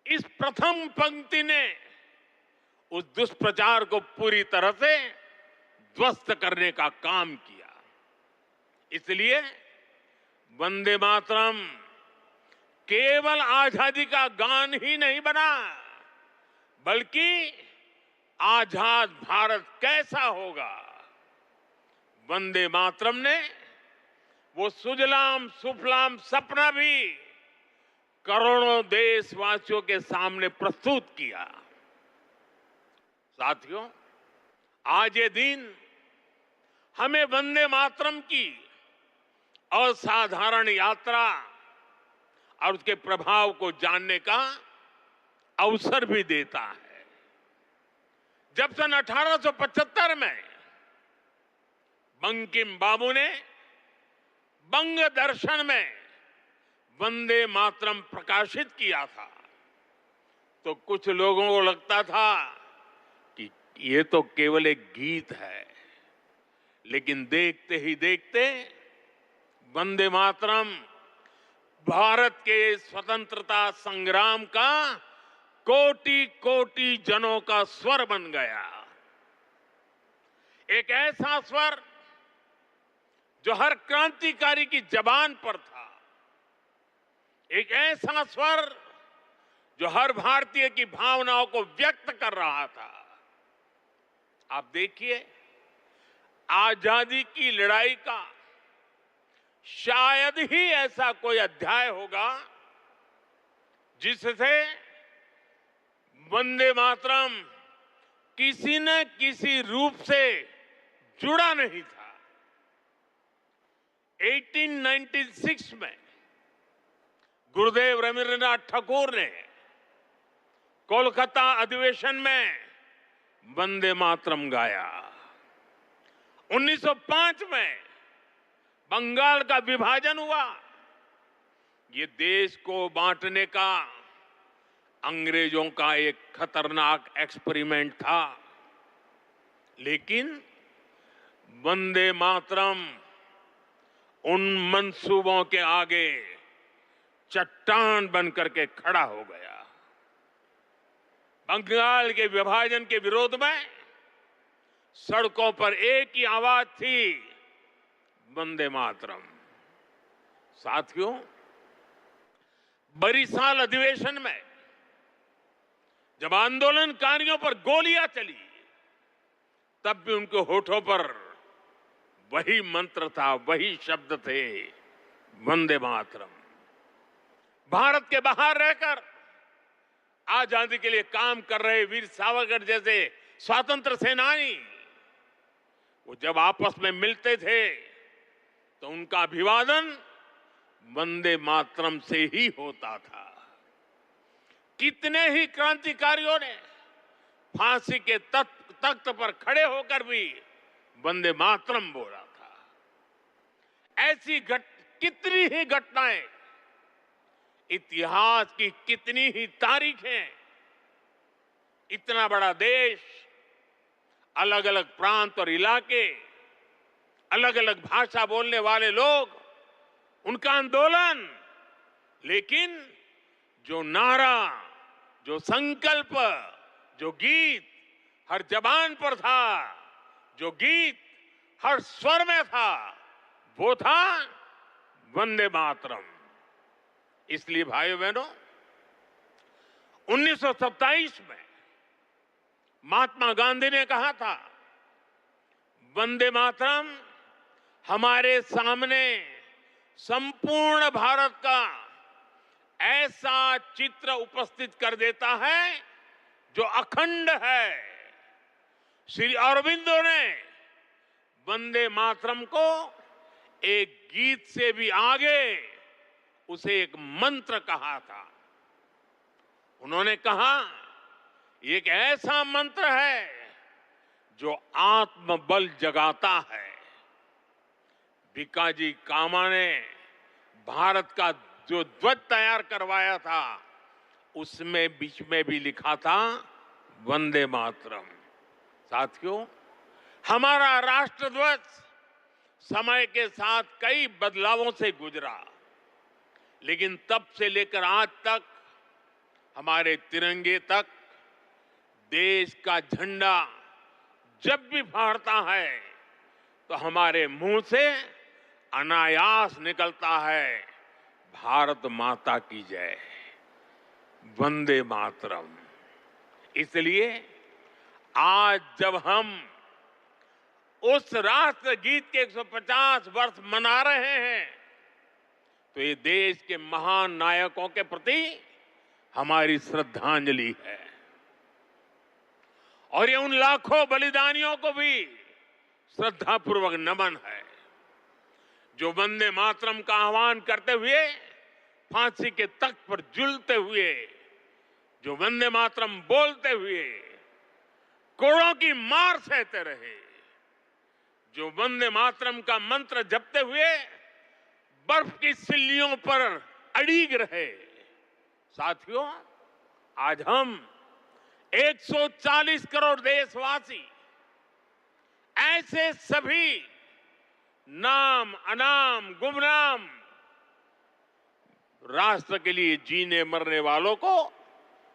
इस प्रथम पंक्ति ने उस दुष्प्रचार को पूरी तरह से ध्वस्त करने का काम किया। इसलिए वंदे मातरम केवल आजादी का गान ही नहीं बना, बल्कि आजाद भारत कैसा होगा, वंदे मातरम ने वो सुजलाम सुफलाम सपना भी करोड़ों देशवासियों के सामने प्रस्तुत किया। साथियों, आज ये दिन हमें वंदे मातरम की असाधारण यात्रा और उसके प्रभाव को जानने का अवसर भी देता है। जब सन 1875 में बंकिम बाबू ने बंग दर्शन में वंदे मातरम प्रकाशित किया था, तो कुछ लोगों को लगता था कि ये तो केवल एक गीत है। लेकिन देखते ही देखते वंदे मातरम भारत के स्वतंत्रता संग्राम का कोटि कोटि जनों का स्वर बन गया। एक ऐसा स्वर जो हर क्रांतिकारी की जबान पर था, एक ऐसा स्वर जो हर भारतीय की भावनाओं को व्यक्त कर रहा था। आप देखिए, आजादी की लड़ाई का शायद ही ऐसा कोई अध्याय होगा जिससे वंदे मातरम किसी न किसी रूप से जुड़ा नहीं था। 1896 में गुरुदेव रवींद्रनाथ ठाकुर ने कोलकाता अधिवेशन में वंदे मातरम गाया। 1905 में बंगाल का विभाजन हुआ। ये देश को बांटने का अंग्रेजों का एक खतरनाक एक्सपेरिमेंट था, लेकिन वंदे मातरम उन मंसूबों के आगे चट्टान बनकर के खड़ा हो गया। बंगाल के विभाजन के विरोध में सड़कों पर एक ही आवाज थी, वंदे मातरम। साथियों, बरिसाल अधिवेशन में जब आंदोलनकारियों पर गोलियां चली, तब भी उनके होठों पर वही मंत्र था, वही शब्द थे, वंदे मातरम। भारत के बाहर रहकर आजादी के लिए काम कर रहे वीर सावरकर जैसे स्वतंत्र सेनानी, वो जब आपस में मिलते थे तो उनका अभिवादन वंदे मातरम से ही होता था। कितने ही क्रांतिकारियों ने फांसी के तख्त पर खड़े होकर भी वंदे मातरम बोला था। ऐसी कितनी ही घटनाएं, इतिहास की कितनी ही तारीखें, इतना बड़ा देश, अलग अलग प्रांत और इलाके, अलग अलग भाषा बोलने वाले लोग, उनका आंदोलन, लेकिन जो नारा, जो संकल्प, जो गीत हर जबान पर था, जो गीत हर स्वर में था, वो था वंदे मातरम। इसलिए भाइयों बहनों, 1927 में महात्मा गांधी ने कहा था, वंदे मातरम हमारे सामने संपूर्ण भारत का ऐसा चित्र उपस्थित कर देता है जो अखंड है। श्री अरविंदो ने वंदे मातरम को एक गीत से भी आगे उसे एक मंत्र कहा था। उन्होंने कहा, ये एक ऐसा मंत्र है जो आत्मबल जगाता है। भिकाजी कामा ने भारत का जो ध्वज तैयार करवाया था, उसमें बीच में भी लिखा था वंदे मातरम। साथियों, हमारा राष्ट्र ध्वज समय के साथ कई बदलावों से गुजरा, लेकिन तब से लेकर आज तक हमारे तिरंगे तक देश का झंडा जब भी फहरता है तो हमारे मुंह से अनायास निकलता है, भारत माता की जय, वंदे मातरम। इसलिए आज जब हम उस राष्ट्र गीत के 150 वर्ष मना रहे हैं, तो ये देश के महान नायकों के प्रति हमारी श्रद्धांजलि है, और ये उन लाखों बलिदानियों को भी श्रद्धापूर्वक नमन है जो वंदे मातरम का आह्वान करते हुए फांसी के तख्त पर झूलते हुए, जो वंदे मातरम बोलते हुए कोड़ों की मार सहते रहे, जो वंदे मातरम का मंत्र जपते हुए बर्फ की सिल्लियों पर अड़ीग रहे। साथियों, आज हम 140 करोड़ देशवासी ऐसे सभी नाम अनाम गुमनाम राष्ट्र के लिए जीने मरने वालों को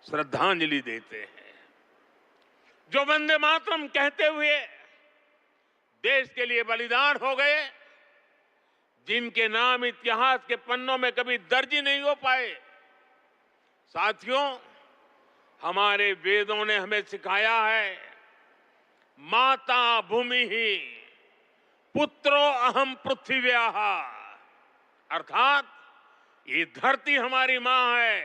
श्रद्धांजलि देते हैं, जो वंदे मातरम कहते हुए देश के लिए बलिदान हो गए, जिनके नाम इतिहास के पन्नों में कभी दर्ज ही नहीं हो पाए। साथियों, हमारे वेदों ने हमें सिखाया है, माता भूमि ही पुत्रो अहम पृथ्व्याः, अर्थात ये धरती हमारी मां है,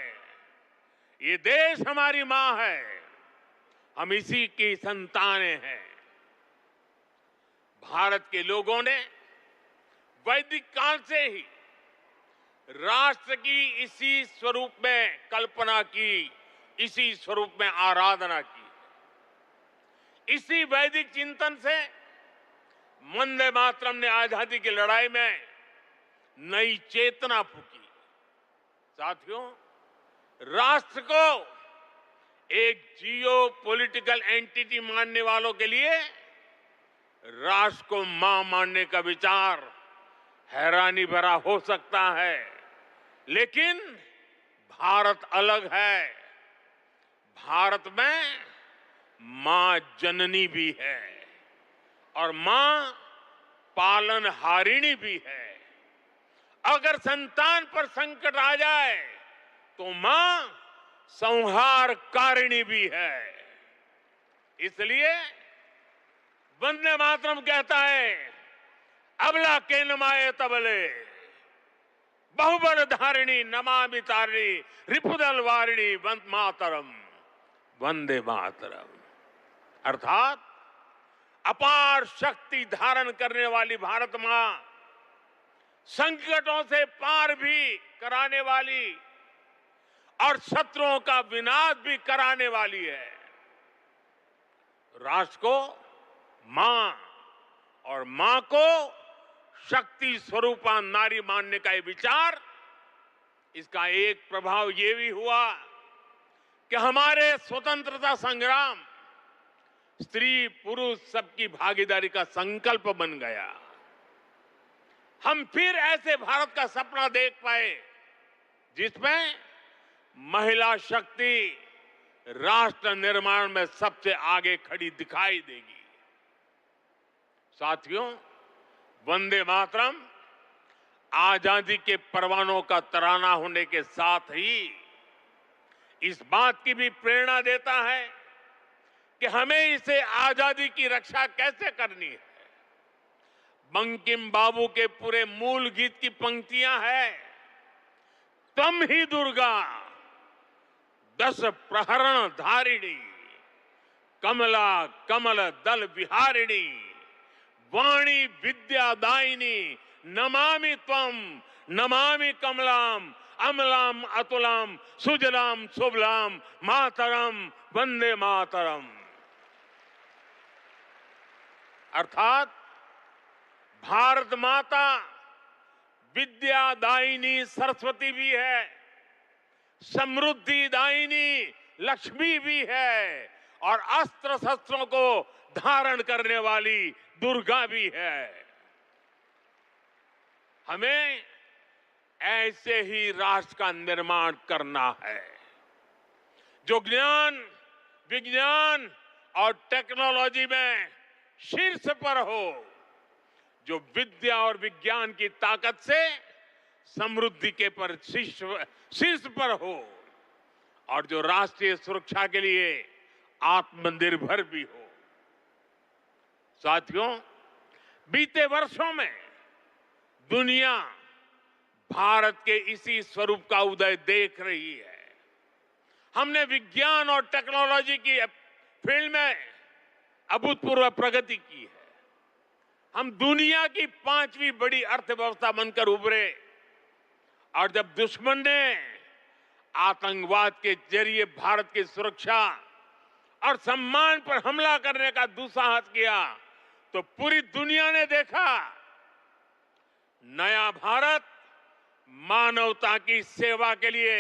ये देश हमारी मां है, हम इसी की संतानें हैं। भारत के लोगों ने वैदिक काल से ही राष्ट्र की इसी स्वरूप में कल्पना की, इसी स्वरूप में आराधना की। इसी वैदिक चिंतन से वंदे मातरम ने आजादी की लड़ाई में नई चेतना फूंकी। साथियों, राष्ट्र को एक जियो पॉलिटिकल एंटिटी मानने वालों के लिए राष्ट्र को मां मानने का विचार हैरानी भरा हो सकता है, लेकिन भारत अलग है। भारत में मां जननी भी है और मां पालनहारिणी भी है। अगर संतान पर संकट आ जाए तो मां संहारकारिणी भी है। इसलिए वंदे मातरम कहता है, अबला के नमाए तबले बहुबल धारिणी नमामि तारिणी रिपुदल वारिणी वंदे मातरम, वंदे मातरम। अर्थात अपार शक्ति धारण करने वाली भारत मां संकटों से पार भी कराने वाली और शत्रुओं का विनाश भी कराने वाली है। राष्ट्र को मां और मां को शक्ति स्वरूपा नारी मानने का ये विचार, इसका एक प्रभाव ये भी हुआ कि हमारे स्वतंत्रता संग्राम स्त्री पुरुष सबकी भागीदारी का संकल्प बन गया। हम फिर ऐसे भारत का सपना देख पाए जिसमें महिला शक्ति राष्ट्र निर्माण में सबसे आगे खड़ी दिखाई देगी। साथियों, वंदे मातरम आजादी के परवानों का तराना होने के साथ ही इस बात की भी प्रेरणा देता है कि हमें इसे आजादी की रक्षा कैसे करनी है। बंकिम बाबू के पूरे मूल गीत की पंक्तियां हैं, तम ही दुर्गा 10 प्रहरण धारिणी, कमला कमल दल विहारिणी, वाणी विद्यादायिनी, नमामि त्वम नमामि कमलाम, अमलाम अतुलाम, सुजलाम सुबलाम, मातरम वंदे मातरम। अर्थात भारत माता विद्यादायिनी सरस्वती भी है, समृद्धि दायिनी लक्ष्मी भी है और अस्त्र शस्त्रों को धारण करने वाली दुर्गा भी है। हमें ऐसे ही राष्ट्र का निर्माण करना है जो ज्ञान विज्ञान और टेक्नोलॉजी में शीर्ष पर हो, जो विद्या और विज्ञान की ताकत से समृद्धि के पर शीर्ष पर हो और जो राष्ट्रीय सुरक्षा के लिए आत्मनिर्भर भी हो। साथियों, बीते वर्षों में दुनिया भारत के इसी स्वरूप का उदय देख रही है। हमने विज्ञान और टेक्नोलॉजी की फील्ड में अभूतपूर्व प्रगति की है। हम दुनिया की 5वीं बड़ी अर्थव्यवस्था बनकर उभरे और जब दुश्मन ने आतंकवाद के जरिए भारत की सुरक्षा और सम्मान पर हमला करने का दुस्साहस किया तो पूरी दुनिया ने देखा नया भारत मानवता की सेवा के लिए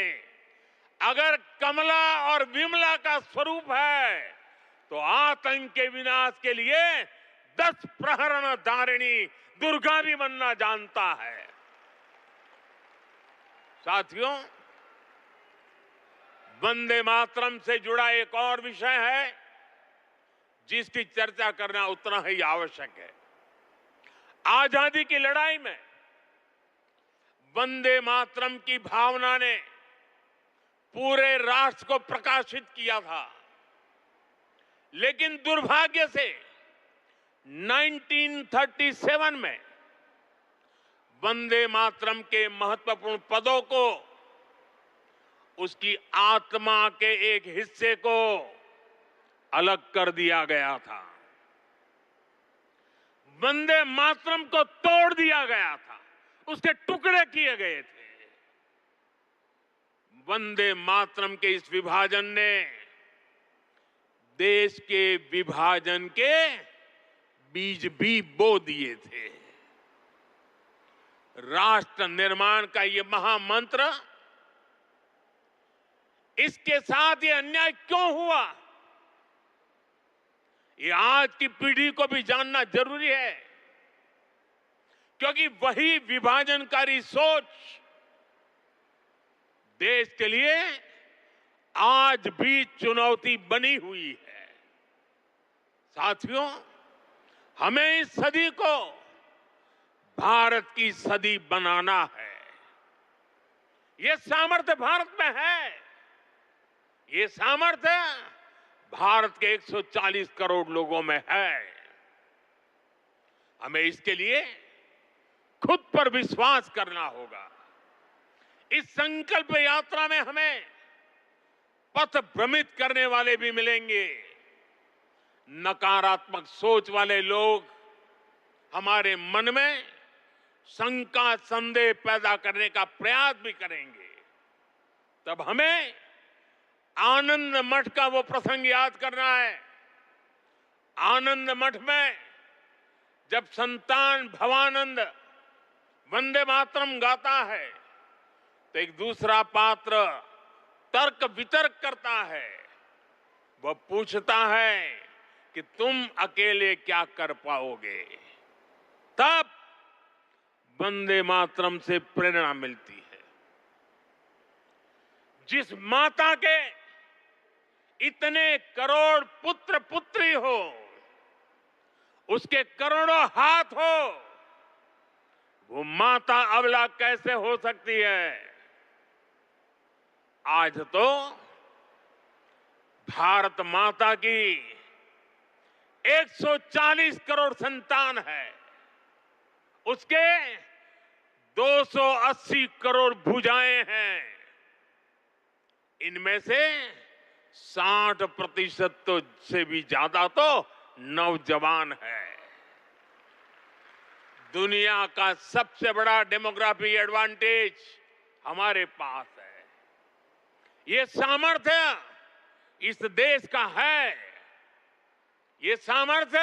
अगर कमला और विमला का स्वरूप है तो आतंक के विनाश के लिए 10 प्रहरण धारिणी दुर्गा भी बनना जानता है। साथियों, वंदे मातरम से जुड़ा एक और विषय है जिसकी चर्चा करना उतना ही आवश्यक है। आजादी की लड़ाई में वंदे मातरम की भावना ने पूरे राष्ट्र को प्रकाशित किया था, लेकिन दुर्भाग्य से 1937 में वंदे मातरम के महत्वपूर्ण पदों को उसकी आत्मा के एक हिस्से को अलग कर दिया गया था। वंदे मातरम को तोड़ दिया गया था, उसके टुकड़े किए गए थे। वंदे मातरम के इस विभाजन ने देश के विभाजन के बीज भी बो दिए थे। राष्ट्र निर्माण का ये महामंत्र, इसके साथ ये अन्याय क्यों हुआ, ये आज की पीढ़ी को भी जानना जरूरी है, क्योंकि वही विभाजनकारी सोच देश के लिए आज भी चुनौती बनी हुई है। साथियों, हमें इस सदी को भारत की सदी बनाना है। ये सामर्थ्य भारत में है। ये सामर्थ्य भारत के 140 करोड़ लोगों में है। हमें इसके लिए खुद पर विश्वास करना होगा। इस संकल्प यात्रा में हमें पथ भ्रमित करने वाले भी मिलेंगे। नकारात्मक सोच वाले लोग हमारे मन में शंका संदेह पैदा करने का प्रयास भी करेंगे। तब हमें आनंद मठ का वो प्रसंग याद करना है। आनंद मठ में जब संतान भवानंद वंदे मातरम गाता है तो एक दूसरा पात्र तर्क वितर्क करता है। वह पूछता है कि तुम अकेले क्या कर पाओगे। तब वंदे मातरम से प्रेरणा मिलती है। जिस माता के इतने करोड़ पुत्र पुत्री हो, उसके करोड़ों हाथ हो, वो माता अबला कैसे हो सकती है। आज तो भारत माता की 140 करोड़ संतान है। उसके 280 करोड़ भुजाएं हैं। इनमें से 60% तो से भी ज्यादा तो नौजवान है। दुनिया का सबसे बड़ा डेमोग्राफी एडवांटेज हमारे पास है। ये सामर्थ्य इस देश का है। ये सामर्थ्य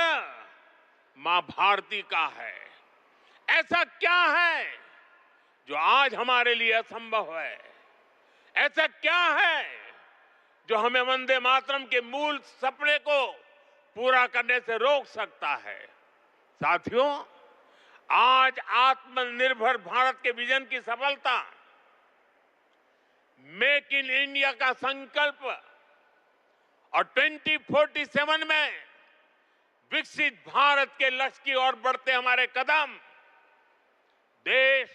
मां भारती का है। ऐसा क्या है जो आज हमारे लिए असंभव है। ऐसा क्या है जो हमें वंदे मातरम के मूल सपने को पूरा करने से रोक सकता है। साथियों, आज आत्मनिर्भर भारत के विजन की सफलता, मेक इन इंडिया का संकल्प और 2047 में विकसित भारत के लक्ष्य की ओर बढ़ते हमारे कदम, देश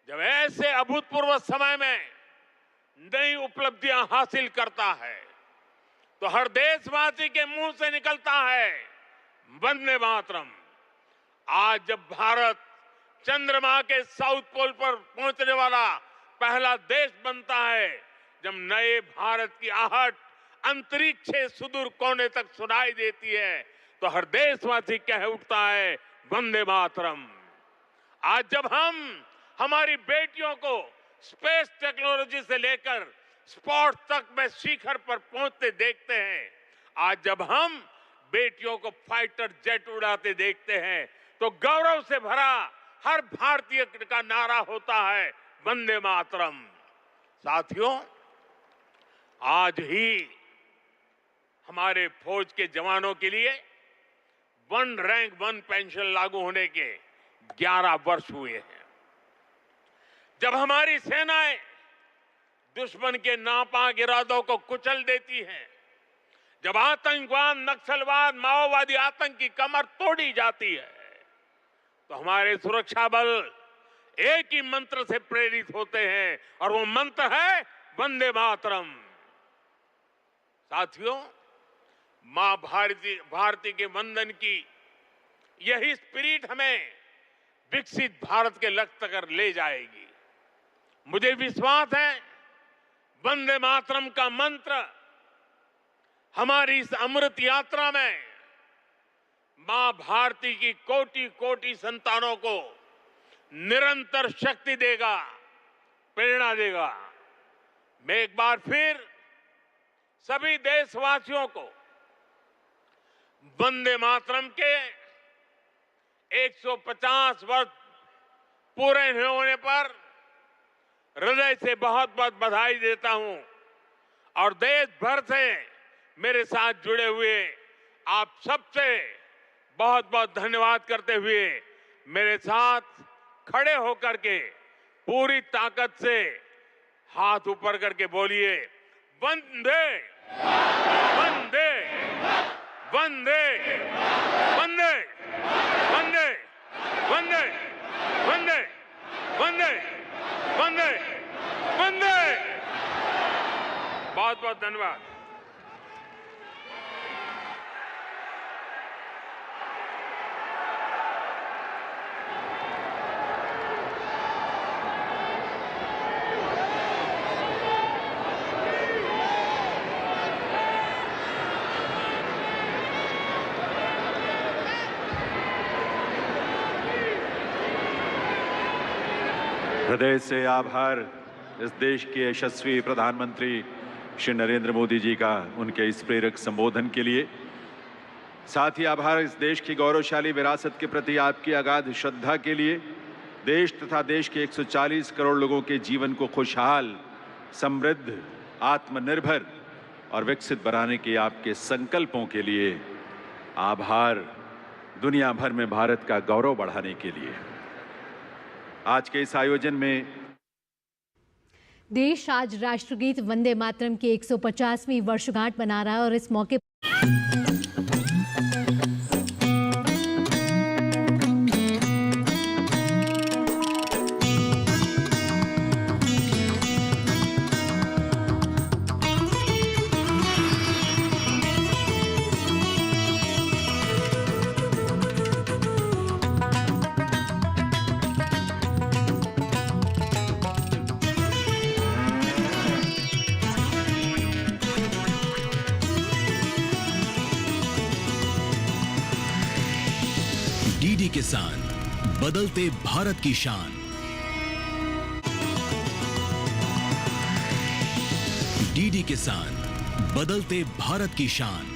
जब ऐसे अभूतपूर्व समय में नई उपलब्धियां हासिल करता है तो हर देशवासी के मुंह से निकलता है वंदे मातरम। आज जब भारत चंद्रमा के साउथ पोल पर पहुंचने वाला पहला देश बनता है, जब नए भारत की आहट अंतरिक्ष से सुदूर कोने तक सुनाई देती है, तो हर देशवासी कह उठता है वंदे मातरम। आज जब हम हमारी बेटियों को स्पेस टेक्नोलॉजी से लेकर स्पोर्ट्स तक में शिखर पर पहुंचते देखते हैं, आज जब हम बेटियों को फाइटर जेट उड़ाते देखते हैं, तो गौरव से भरा हर भारतीय का नारा होता है वंदे मातरम। साथियों, आज ही हमारे फौज के जवानों के लिए 1 रैंक 1 पेंशन लागू होने के 11 वर्ष हुए हैं। जब हमारी सेनाएं दुश्मन के नापाक इरादों को कुचल देती हैं, जब आतंकवाद, नक्सलवाद, माओवादी आतंक की कमर तोड़ी जाती है, तो हमारे सुरक्षा बल एक ही मंत्र से प्रेरित होते हैं और वो मंत्र है वंदे मातरम। साथियों, मां भारती के वंदन की यही स्पिरिट हमें विकसित भारत के लक्ष्य तक ले जाएगी। मुझे विश्वास है वंदे मातरम का मंत्र हमारी इस अमृत यात्रा में मां भारती की कोटि कोटि संतानों को निरंतर शक्ति देगा, प्रेरणा देगा। मैं एक बार फिर सभी देशवासियों को वंदे मातरम के 150 वर्ष पूरे होने पर हृदय से बहुत बहुत बधाई देता हूं और देश भर से मेरे साथ जुड़े हुए आप सबसे बहुत बहुत धन्यवाद करते हुए मेरे साथ खड़े होकर के पूरी ताकत से हाथ ऊपर करके बोलिए वंदे वंदे वंदे वंदे वंदे वंदे वंदे वंदे वंदे धन्यवाद। हृदय से आभार इस देश के यशस्वी प्रधानमंत्री श्री नरेंद्र मोदी जी का उनके इस प्रेरक संबोधन के लिए। साथ ही आभार इस देश की गौरवशाली विरासत के प्रति आपकी अगाध श्रद्धा के लिए। देश तथा देश के 140 करोड़ लोगों के जीवन को खुशहाल, समृद्ध, आत्मनिर्भर और विकसित बनाने के आपके संकल्पों के लिए आभार। दुनिया भर में भारत का गौरव बढ़ाने के लिए आज के इस आयोजन में देश आज राष्ट्रगीत वंदे मातरम की 150वीं वर्षगांठ मना रहा है और इस मौके डीडी किसान, बदलते भारत की शान। डीडी किसान, बदलते भारत की शान।